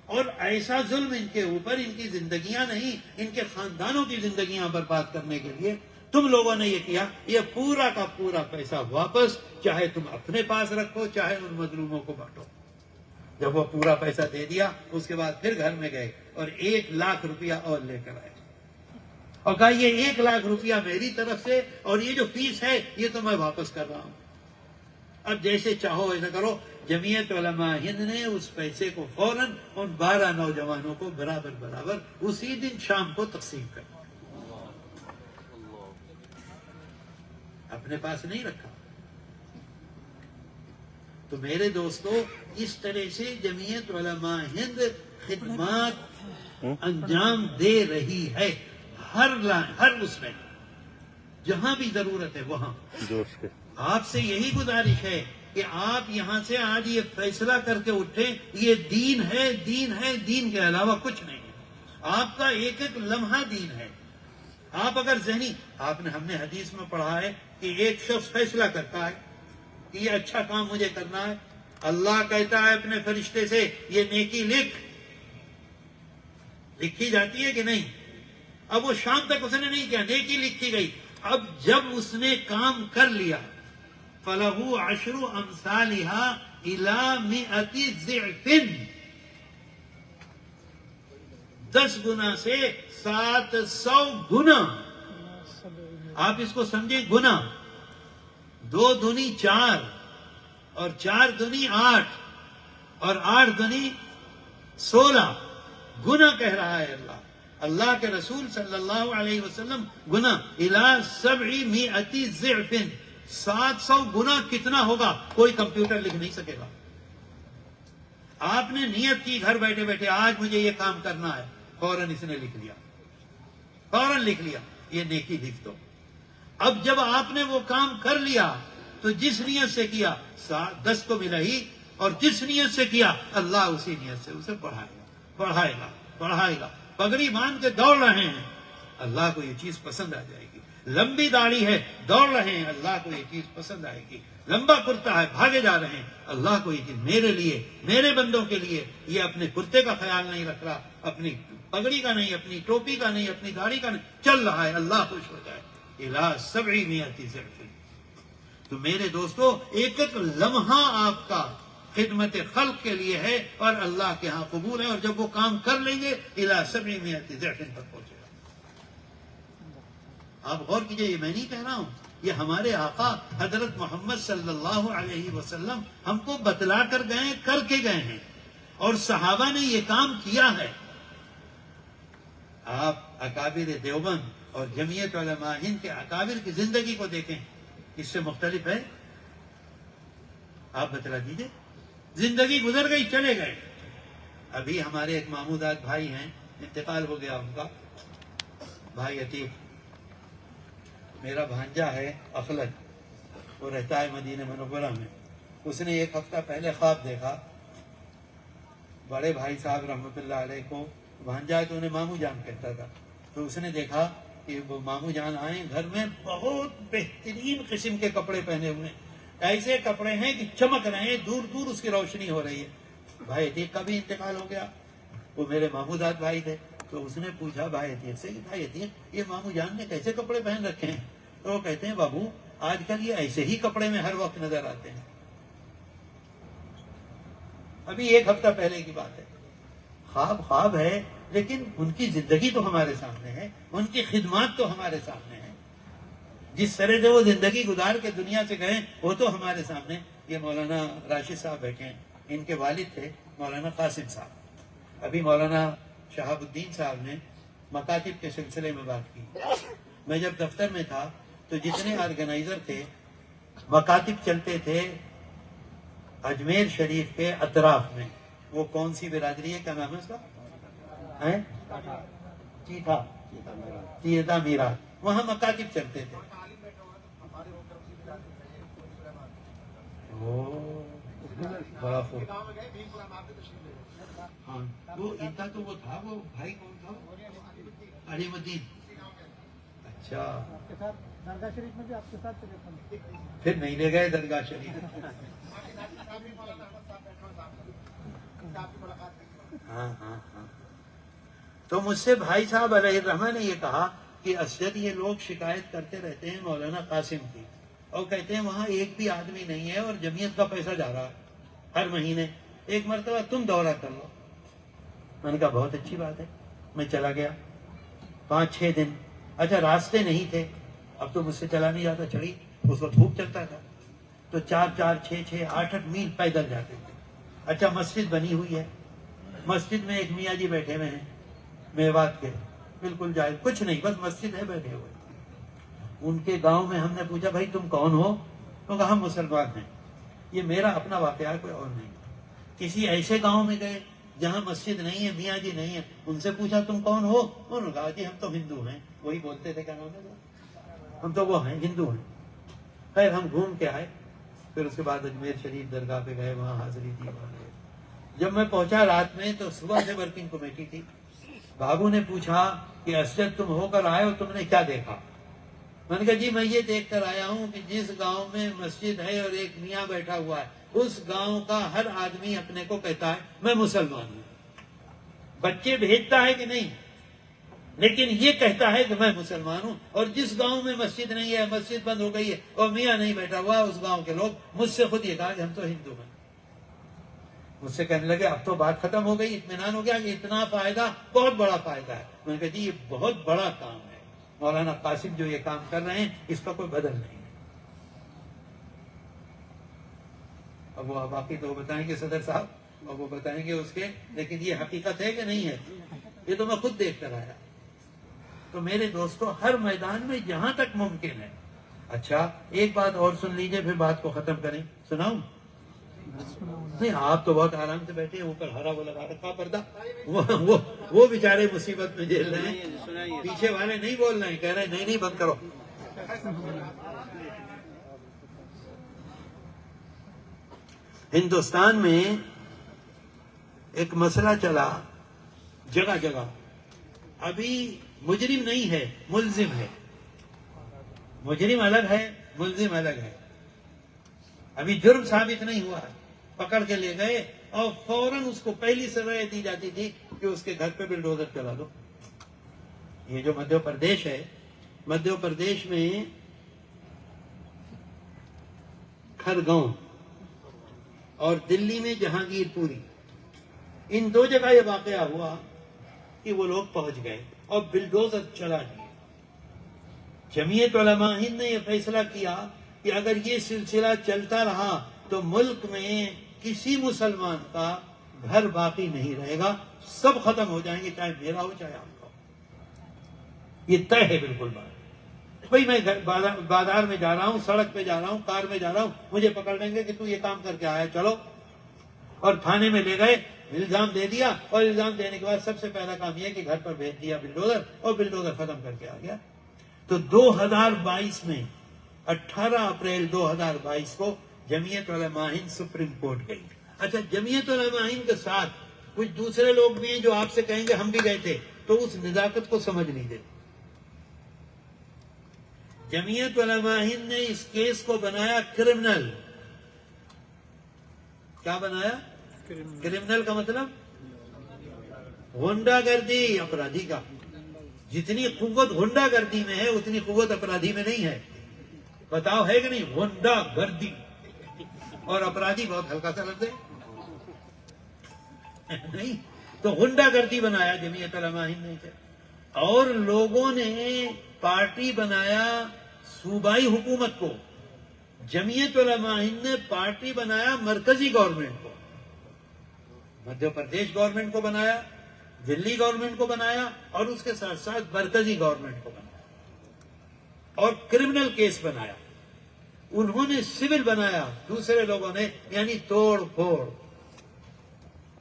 اور ایسا ظلم ان کے اوپر، ان کی زندگیاں نہیں، ان کے خاندانوں کی زندگیاں برباد کرنے کے لیے تم لوگوں نے یہ کیا. یہ پورا کا پورا پیسہ واپس، چاہے تم اپنے پاس رکھو چاہے ان مظلوموں کو بانٹو. جب وہ پورا پیسہ دے دیا اس کے بعد پھر گھر میں گئے اور 1,00,000 روپیہ اور لے کر آئے اور کہا یہ 1,00,000 روپیہ میری طرف سے اور یہ جو فیس ہے یہ تو میں واپس کر رہا ہوں. اب جیسے چاہو ایسا کرو. جمعیت علماء ہند نے اس پیسے کو فوراً ان 12 نوجوانوں کو برابر اسی دن شام کو تقسیم کر اپنے پاس نہیں رکھا. تو میرے دوستو اس طرح سے جمعیت علماء ہند خدمات انجام دے رہی ہے ہر اس میں جہاں بھی ضرورت ہے وہاں. آپ سے یہی گزارش ہے کہ آپ یہاں سے آج یہ فیصلہ کر کے اٹھیں یہ دین ہے دین ہے دین کے علاوہ کچھ نہیں ہے. آپ کا ایک ایک لمحہ دین ہے. آپ اگر ذہنی ہم نے حدیث میں پڑھا ہے کہ ایک شخص فیصلہ کرتا ہے کہ یہ اچھا کام مجھے کرنا ہے. اللہ کہتا ہے اپنے فرشتے سے یہ نیکی لکھی جاتی ہے کہ نہیں. اب وہ شام تک اس نے نہیں کیا نیکی لکھی گئی. اب جب اس نے کام کر لیا فَلَهُ عَشْرُ أَمْثَالِهَا إِلَى 100 ضِعْفٍ 10 گنا سے 700 گنا. آپ اس کو سمجھیں گنا. 2 دنی 4 اور 4 دنی 8 اور 8 دنی 16 گنا کہہ رہا ہے اللہ کے رسول صلی اللہ علیہ وسلم. گنا إِلَى 700 ضِعْفٍ 700 گنا کتنا ہوگا کوئی کمپیوٹر لکھ نہیں سکے گا. آپ نے نیت کی گھر بیٹھے بیٹھے آج مجھے یہ کام کرنا ہے فوراً اس نے لکھ لیا یہ نیکی لکھ دو. اب جب آپ نے وہ کام کر لیا تو جس نیت سے کیا 10 کو ملا ہی اور جس نیت سے کیا اللہ اسی نیت سے اسے بڑھائے گا. پگڑی باندھ کے دوڑ رہے ہیں اللہ کو یہ چیز پسند آ جائے گی. لمبی داڑھی ہے دوڑ رہے ہیں اللہ کو یہ چیز پسند آئے گی. لمبا کرتا ہے بھاگے جا رہے ہیں اللہ کو یہ چیز میرے لیے میرے بندوں کے لیے. یہ اپنے کرتے کا خیال نہیں رکھ رہا اپنی پگڑی کا نہیں اپنی ٹوپی کا نہیں اپنی داڑھی کا نہیں چل رہا ہے اللہ خوش ہو جائے. إِلَى 700 ضِعْفٍ. تو میرے دوستو ایک ایک لمحہ آپ کا خدمت خلق کے لیے ہے اور اللہ کے ہاں قبول ہے. اور جب وہ کام کر لیں گے إِلَى 700 ضِعْفٍ تک پہنچے گا. آپ غور کیجئے یہ میں نہیں کہہ رہا ہوں یہ ہمارے آقا حضرت محمد صلی اللہ علیہ وسلم ہم کو بتلا کر کے گئے ہیں اور صحابہ نے یہ کام کیا ہے. آپ اکابر دیوبند اور جمعیت علماء ہند کے اکابر کی زندگی کو دیکھیں اس سے مختلف ہے. آپ بتلا دیجئے. زندگی گزر گئی چلے گئے. ابھی ہمارے ایک ماموداد بھائی ہیں انتقال ہو گیا ان کا بھائی عتیق. میرا بھانجا ہے اخلد وہ رہتا ہے مدینہ منورہ میں. اس نے 1 ہفتہ پہلے خواب دیکھا بڑے بھائی صاحب رحمۃ اللہ علیہ کو بھانجا ہے تو انہیں مامو جان کہتا تھا. تو اس نے دیکھا کہ وہ مامو جان آئے گھر میں بہت بہترین قسم کے کپڑے پہنے ہوئے ایسے کپڑے ہیں کہ چمک رہے ہیں دور دور اس کی روشنی ہو رہی ہے. بھائی عتیق کا بھی انتقال ہو گیا. وہ میرے ماموداد بھائی تھے. تو اس نے پوچھا بھائی عتیق سے کہ بھائی عتیق یہ مامو جان نے کیسے کپڑے پہن رکھے ہیں. تو وہ کہتے ہیں بابو آج کل یہ ایسے ہی کپڑے میں ہر وقت نظر آتے ہیں. ابھی 1 ہفتہ پہلے کی بات ہے. خواب ہے لیکن ان کی زندگی تو ہمارے سامنے ہے ان کی خدمات تو ہمارے سامنے ہیں. جس طرح سے وہ زندگی گزار کے دنیا سے گئے وہ تو ہمارے سامنے. یہ مولانا راشد صاحب بیٹھے ہیں ان کے والد تھے مولانا قاسم صاحب. ابھی مولانا شہاب الدین صاحب نے مکاتب کے سلسلے میں بات کی. میں جب دفتر میں تھا تو جتنے آرگنائزر تھے مکاتب چلتے تھے اجمیر شریف کے اطراف میں. وہ کون سی برادری ہے کیا نام ہے اس کا چیتا میرات. وہاں مکاتب چلتے تھے. بڑا خوب. ہاں وہ ان کا تو وہ تھا وہ بھائی کون تھا علیم الدین. اچھا درگاہ شریف میں بھی آپ کے ساتھ پھر نہیں لے گئے درگاہ شریف. ہاں تو مجھ سے بھائی صاحب علیہ الرحمہ نے یہ کہا کہ اکثر یہ لوگ شکایت کرتے رہتے ہیں مولانا قاسم کی اور کہتے ہیں وہاں ایک بھی آدمی نہیں ہے اور جمعیت کا پیسہ جا رہا ہے ہر مہینے ایک مرتبہ تم دورہ کر لو. میں نے کہا بہت اچھی بات ہے. میں چلا گیا 5-6 دن. اچھا راستے نہیں تھے, اب تو مجھ سے چلا نہیں جاتا, چڑھی اس وقت خوب چلتا تھا, تو 4-4, 6-6, 8-8 میل پیدل جاتے تھے. اچھا مسجد بنی ہوئی ہے, مسجد میں ایک میاں جی بیٹھے ہوئے ہیں میوات کے, بالکل جائز, کچھ نہیں, بس مسجد ہے, بیٹھے ہوئے. ان کے گاؤں میں ہم نے پوچھا بھائی تم کون ہو؟ تو کہا ہم مسلمان ہیں. یہ میرا اپنا واقعہ ہے, کوئی اور نہیں. کسی ایسے گاؤں میں گئے جہاں مسجد نہیں ہے, میاں جی نہیں ہے, ان سے پوچھا تم کون ہو؟ انہوں نے کہا جی ہم تو ہندو ہیں. وہی بولتے تھے, کیا نام ہے, ہم تو وہ ہیں, ہندو ہیں. خیر ہم گھوم کے آئے, پھر اس کے بعد اجمیر شریف درگاہ پہ گئے, وہاں حاضری دی, وہاں گئے. جب میں پہنچا رات میں تو صبح سے ورکنگ کمیٹی تھی. بابو نے پوچھا کہ اسجد تم ہو کر آئے ہو, تم نے کیا دیکھا؟ میں نے کہا جی میں یہ دیکھ کر آیا ہوں کہ جس گاؤں میں مسجد ہے اور ایک میاں بیٹھا ہوا ہے, اس گاؤں کا ہر آدمی اپنے کو کہتا ہے میں مسلمان ہوں. بچے بھیجتا ہے کہ نہیں, لیکن یہ کہتا ہے کہ میں مسلمان ہوں. اور جس گاؤں میں مسجد نہیں ہے, مسجد بند ہو گئی ہے اور میاں نہیں بیٹھا ہوا, اس گاؤں کے لوگ مجھ سے خود یہ کہا کہ ہم تو ہندو ہیں. مجھ سے کہنے لگے اب تو بات ختم ہو گئی, اطمینان ہو گیا کہ اتنا فائدہ, بہت بڑا فائدہ ہے. میں نے کہا جی یہ بہت بڑا کام ہے, مولانا قاسم جو یہ کام کر رہے ہیں اس کا کوئی بدل نہیں ہے. اب وہ باقی تو بتائیں گے صدر صاحب, اور وہ بتائیں گے اس کے, لیکن یہ حقیقت ہے کہ نہیں ہے, یہ تو میں خود دیکھ کر آیا. تو میرے دوستو ہر میدان میں جہاں تک ممکن ہے. اچھا ایک بات اور سن لیجئے, پھر بات کو ختم کریں. سناؤں؟ نہیں آپ تو بہت آرام سے بیٹھے, اوپر ہرا وہ لگا رکھا پردہ, وہ بیچارے مصیبت میں جھیل رہے ہیں. پیچھے والے نہیں بول رہے ہیں, کہہ رہے ہیں نہیں بند کرو. ہندوستان میں ایک مسئلہ چلا جگہ جگہ, ابھی مجرم نہیں ہے, ملزم ہے. مجرم الگ ہے, ملزم الگ ہے. ابھی جرم ثابت نہیں ہوا ہے, پکڑ کے لے گئے اور فوراً اس کو پہلی سزا دی جاتی تھی کہ اس کے گھر پہ بلڈوزر چلا دو. یہ جو مدھیہ پردیش ہے, مدھیہ پردیش میں کھرگاؤں اور دلی میں جہانگیر پوری, ان 2 جگہ یہ واقعہ ہوا کہ وہ لوگ پہنچ گئے اور بلڈوزر چلا دیے. جمعیت علماء ہند نے یہ فیصلہ کیا کہ اگر یہ سلسلہ چلتا رہا تو ملک میں کسی مسلمان کا گھر باقی نہیں رہے گا, سب ختم ہو جائیں گے, چاہے میرا ہو چاہے آپ کا ہو. یہ طے ہے بالکل بات. بھائی میں بازار میں جا رہا ہوں, سڑک پہ جا رہا ہوں, کار میں جا رہا ہوں, مجھے پکڑ لیں گے کہ تو یہ کام کر کے آیا, چلو. اور تھانے میں لے گئے, الزام دے دیا, اور الزام دینے کے بعد سب سے پہلا کام یہ کہ گھر پر بھیج دیا بلڈوزر, اور بلڈوزر ختم کر کے آ گیا. تو 2022 میں 18 اپریل 2022 کو جمعیت علماء ہند سپریم کورٹ گئی. اچھا جمعیت علماء ہند کے ساتھ کچھ دوسرے لوگ بھی ہیں جو آپ سے کہیں گے ہم بھی گئے تھے, تو اس نزاکت کو سمجھ نہیں دیتے. جمعیت علماء ہند نے اس کیس کو بنایا کرمنل. کیا بنایا؟ کرمنل کا مطلب غنڈہ گردی, اپرادھی کا. جتنی قوت غنڈہ گردی میں ہے اتنی قوت اپرادھی میں نہیں ہے. بتاؤ ہے کہ نہیں؟ غنڈہ گردی اور اپرادھی بہت ہلکا سا لفظ ہے نہیں. تو غنڈہ گردی بنایا جمعیت علماء ہند نے, اور لوگوں نے پارٹی بنایا صوبائی حکومت کو. جمعیت علماء ہند نے پارٹی بنایا مرکزی گورنمنٹ کو, مدھیہ پردیش گورنمنٹ کو بنایا, دلی گورنمنٹ کو بنایا, اور اس کے ساتھ ساتھ مرکزی گورنمنٹ کو بنایا, اور کرمنل کیس بنایا. انہوں نے سول بنایا, دوسرے لوگوں نے, یعنی توڑ پھوڑ.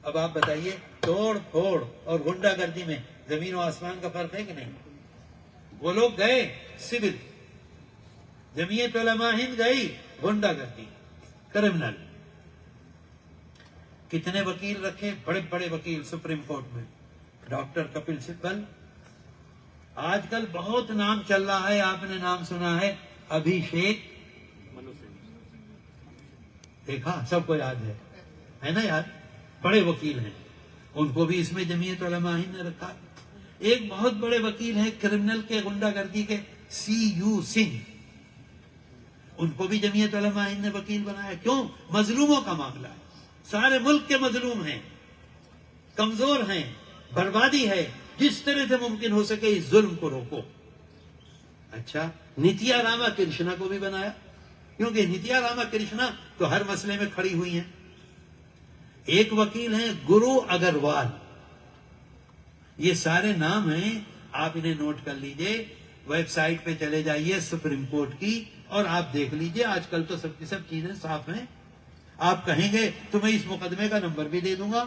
اب آپ بتائیے توڑ پھوڑ اور غنڈہ گردی میں زمین و آسمان کا فرق ہے کہ نہیں؟ وہ لوگ گئے سول, جمعیت علماء ہند گئی غنڈہ گردی, کرمنل. کتنے وکیل رکھے, بڑے بڑے وکیل سپریم کورٹ میں. ڈاکٹر کپل سبل, آج کل بہت نام چل رہا ہے, آپ نے نام سنا ہے ابھیشیک, دیکھا سب کو یاد ہے نا یاد, بڑے وکیل ہیں. ان کو بھی اس میں جمعیت علماء ہند نے رکھا. ایک بہت بڑے وکیل ہیں کرمنل کے, غنڈہ گردی کے, CU سنگھ, ان کو بھی جمعیت علماء ہند نے وکیل بنایا. کیوں؟ مظلوموں کا معاملہ ہے. سارے ملک کے مظلوم ہیں، کمزور ہیں، بربادی ہے، جس طرح سے ممکن ہو سکے اس ظلم کو روکو۔ اچھا، نتیا راما کرشنا کو بھی بنایا، کیونکہ نتیا راما کرشنا تو ہر مسئلے میں کھڑی ہوئی ہیں۔ ایک وکیل ہیں گرو اگروال، یہ سارے نام ہیں، آپ انہیں نوٹ کر لیجئے، ویب سائٹ پہ چلے جائیے سپریم کورٹ کی اور آپ دیکھ لیجئے، آج کل تو سب کی سب چیزیں صاف ہیں۔ آپ کہیں گے تو میں اس مقدمے کا نمبر بھی دے دوں گا،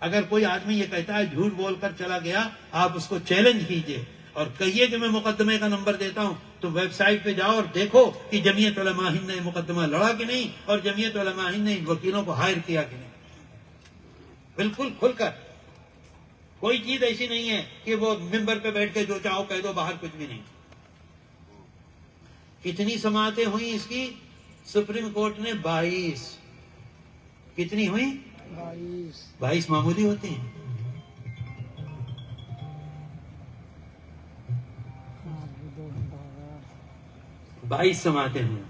اگر کوئی آدمی یہ کہتا ہے جھوٹ بول کر چلا گیا، آپ اس کو چیلنج کیجئے اور کہیے کہ میں مقدمے کا نمبر دیتا ہوں، تو ویب سائٹ پہ جاؤ اور دیکھو کہ جمعیت علماء ہند نے مقدمہ لڑا کہ نہیں، اور جمعیت علماء ہند نے ان وکیلوں کو ہائر کیا کہ نہیں، بالکل کھل کر۔ کوئی چیز ایسی نہیں ہے کہ وہ ممبر پہ بیٹھ کے جو چاہو کہہ دو، باہر کچھ بھی نہیں۔ کتنی سماعتیں ہوئی اس کی؟ سپریم کورٹ نے 22۔ کتنی ہوئی؟ 22 معمولی ہوتی ہیں۔ 22 سماعتیں ہوئی۔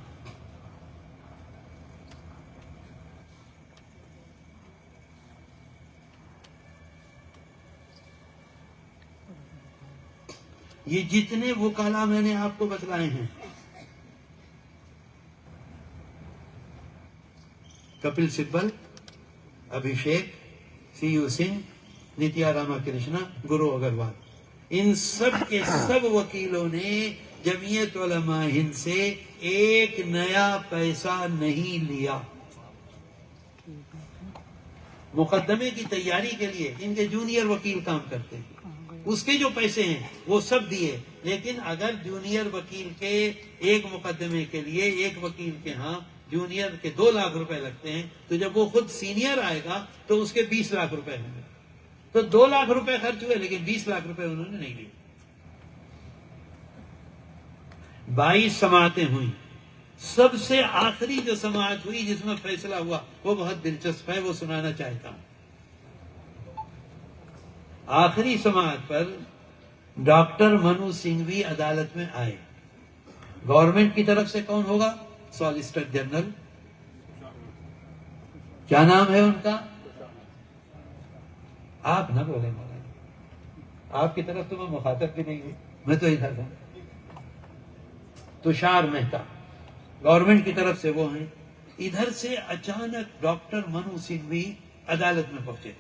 یہ جتنے وکلا میں نے آپ کو بتلائے ہیں، کپل سبل، ابھیشیک، سی یو سنگھ، نتیا راما کرشنا، گرو اگروال، ان سب کے سب وکیلوں نے جمعیت علماء ہند سے ایک نیا پیسہ نہیں لیا۔ مقدمے کی تیاری کے لیے ان کے جونیئر وکیل کام کرتے ہیں، اس کے جو پیسے ہیں وہ سب دیے، لیکن اگر جونیئر وکیل کے ایک مقدمے کے لیے ایک وکیل کے ہاں جونیئر کے 2 لاکھ روپے لگتے ہیں، تو جب وہ خود سینئر آئے گا تو اس کے 20 لاکھ روپے ہوں گے، تو 2 لاکھ روپے خرچ ہوئے لیکن 20 لاکھ روپے انہوں نے نہیں لیے۔ 22 سماعتیں ہوئیں۔ سب سے آخری جو سماعت ہوئی جس میں فیصلہ ہوا وہ بہت دلچسپ ہے، وہ سنانا چاہتا ہوں۔ آخری سماعت پر ڈاکٹر منو سنگھوی عدالت میں آئے۔ گورنمنٹ کی طرف سے کون ہوگا؟ سالیسیٹر جنرل، کیا نام ہے ان کا؟ آپ نہ بولیں مولانا، آپ کی طرف تو میں مخاطب بھی نہیں ہوں، میں تو ادھر ہوں۔ تشار مہتا گورنمنٹ کی طرف سے وہ ہیں۔ ادھر سے اچانک ڈاکٹر منو سنگھوی عدالت میں پہنچے۔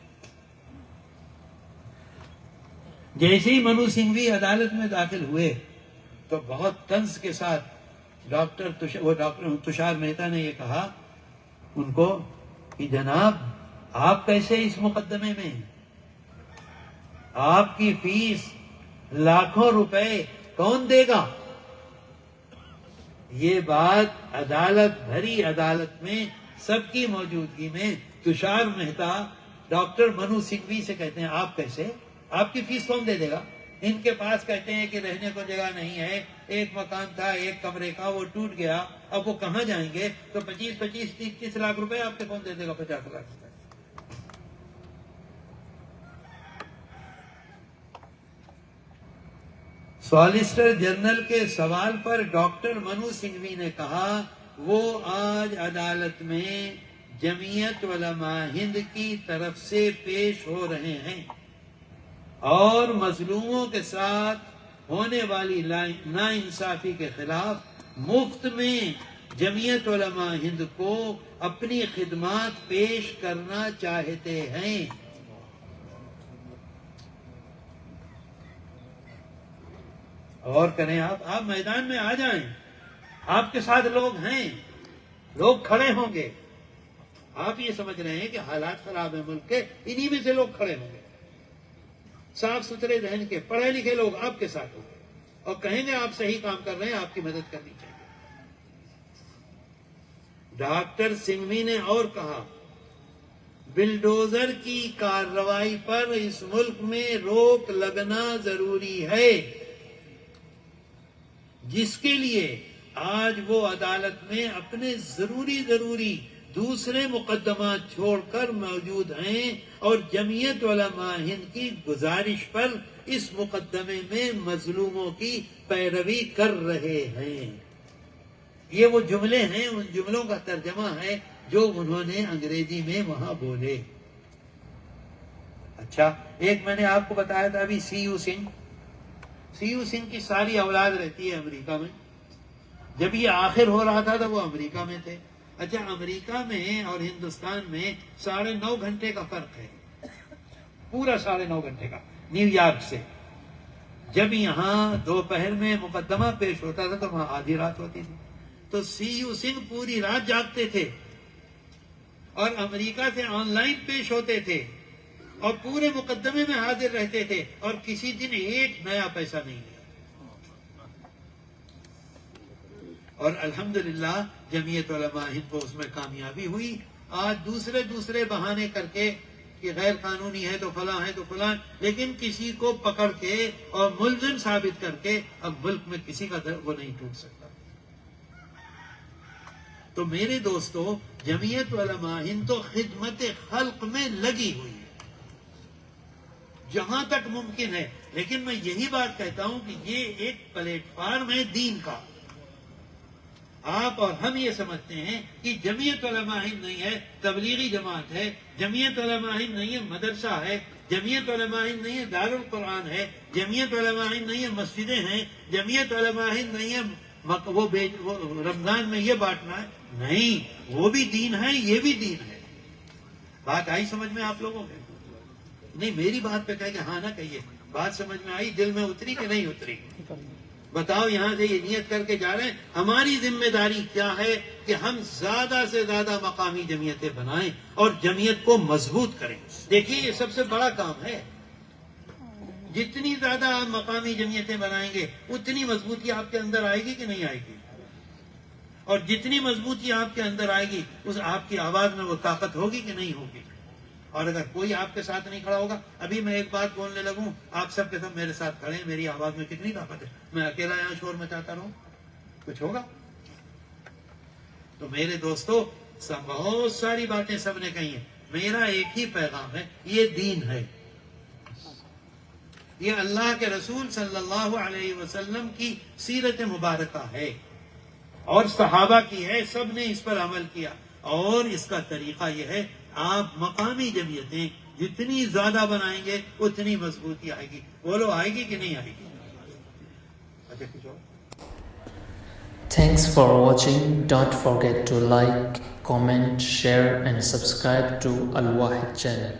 جیسے ہی منو سنگھوی عدالت میں داخل ہوئے تو بہت طنز کے ساتھ ڈاکٹر تشار مہتا نے یہ کہا ان کو کہ جناب آپ کیسے اس مقدمے میں، آپ کی فیس لاکھوں روپے کون دے گا؟ یہ بات عدالت بھری عدالت میں سب کی موجودگی میں تشار مہتا ڈاکٹر منو سنگھوی سے کہتے ہیں آپ کیسے، آپ کی فیس کون دے گا؟ ان کے پاس کہتے ہیں کہ رہنے کو جگہ نہیں ہے، ایک مکان تھا ایک کمرے کا وہ ٹوٹ گیا، اب وہ کہاں جائیں گے، تو 25-30 لاکھ روپے آپ کے کون دے دے گا؟ 50 لاکھ روپے۔ سالیسیٹر جنرل کے سوال پر ڈاکٹر منو سنگھوی نے کہا وہ آج عدالت میں جمعیت علماء ہند کی طرف سے پیش ہو رہے ہیں اور مظلوموں کے ساتھ ہونے والی ناانصافی کے خلاف مفت میں جمعیت علماء ہند کو اپنی خدمات پیش کرنا چاہتے ہیں۔ اور کریں آپ میدان میں آ جائیں، آپ کے ساتھ لوگ ہیں، لوگ کھڑے ہوں گے۔ آپ یہ سمجھ رہے ہیں کہ حالات خراب ہیں ملک کے، انہی میں سے لوگ کھڑے ہوں گے، صاف ستھرے ذہن کے پڑھے لکھے لوگ آپ کے ساتھ ہوں گے اور کہیں گے آپ صحیح کام کر رہے ہیں، آپ کی مدد کرنی چاہیے۔ ڈاکٹر سنگھوی نے اور کہا بلڈوزر کی کارروائی پر اس ملک میں روک لگنا ضروری ہے، جس کے لیے آج وہ عدالت میں اپنے ضروری دوسرے مقدمات چھوڑ کر موجود ہیں اور جمعیت علماء ہند کی گزارش پر اس مقدمے میں مظلوموں کی پیروی کر رہے ہیں۔ یہ وہ جملے ہیں، ان جملوں کا ترجمہ ہے جو انہوں نے انگریزی میں وہاں بولے. اچھا، ایک میں نے آپ کو بتایا تھا ابھی سی یو سنگھ کی ساری اولاد رہتی ہے امریکہ میں. جب یہ آخر ہو رہا تھا تو وہ امریکہ میں تھے. اچھا، امریکہ میں اور ہندوستان میں 9.5 گھنٹے کا فرق ہے، پورا 9.5 گھنٹے کا نیو یارک سے. جب یہاں دوپہر میں مقدمہ پیش ہوتا تھا تو وہاں آدھی رات ہوتی تھی. تو سی یو سنگھ پوری رات جاگتے تھے اور امریکہ سے آن لائن پیش ہوتے تھے اور پورے مقدمے میں حاضر رہتے تھے اور کسی دن ایک نیا پیسہ نہیں لیا. اور الحمدللہ جمعیت علماء ہند کو اس میں کامیابی ہوئی. آج دوسرے بہانے کر کے کہ غیر قانونی ہے تو فلاں ہے تو فلاں، لیکن کسی کو پکڑ کے اور ملزم ثابت کر کے اب ملک میں کسی کا وہ نہیں ٹوٹ سکتا. تو میرے دوستو، جمعیت علماء ہند تو خدمت خلق میں لگی ہوئی ہے جہاں تک ممکن ہے. لیکن میں یہی بات کہتا ہوں کہ یہ ایک پلیٹ فارم ہے دین کا. آپ اور ہم یہ سمجھتے ہیں کہ جمعیت علماء ہند نہیں ہے تبلیغی جماعت ہے، جمعیت علماء ہند نہیں ہے مدرسہ ہے، جمعیت علماء ہند نہیں ہے دارالقرآن ہے، جمعیت علماء ہند نہیں ہے مسجدیں ہیں، جمعیت علماء ہند نہیں ہے وہ رمضان میں یہ بانٹنا ہے. نہیں، وہ بھی دین ہے، یہ بھی دین ہے. بات آئی سمجھ میں آپ لوگوں کے؟ نہیں، میری بات پہ کہہ کہ ہاں نہ کہیے. بات سمجھ میں آئی؟ دل میں اتری کہ نہیں اتری؟ بتاؤ. یہاں سے یہ نیت کر کے جا رہے ہیں ہماری ذمہ داری کیا ہے کہ ہم زیادہ سے زیادہ مقامی جمعیتیں بنائیں اور جمعیت کو مضبوط کریں. دیکھیے، یہ سب سے بڑا کام ہے. جتنی زیادہ آپ مقامی جمعیتیں بنائیں گے اتنی مضبوطی آپ کے اندر آئے گی کہ نہیں آئے گی؟ اور جتنی مضبوطی آپ کے اندر آئے گی اس آپ کی آواز میں وہ طاقت ہوگی کہ نہیں ہوگی؟ اور اگر کوئی آپ کے ساتھ نہیں کھڑا ہوگا، ابھی میں ایک بات بولنے لگوں، آپ سب کے سب میرے ساتھ کھڑے ہیں، میری آواز میں کتنی طاقت ہے. میں اکیلا یہاں شور مچاتا رہوں، کچھ ہوگا؟ تو میرے دوستو، بہت ساری باتیں سب نے کہی ہیں. میرا ایک ہی پیغام ہے، یہ دین ہے. یہ اللہ کے رسول صلی اللہ علیہ وسلم کی سیرت مبارکہ ہے اور صحابہ کی ہے. سب نے اس پر عمل کیا اور اس کا طریقہ یہ ہے، آپ مقامی جمعیتیں جتنی زیادہ بنائیں گے اتنی مضبوطی آئے گی. بولو، آئے گی کہ نہیں آئے گی؟ اچھا، کچھ اور؟ Thanks for watching. Don't forget to like, comment, share and subscribe to Al Wahid channel.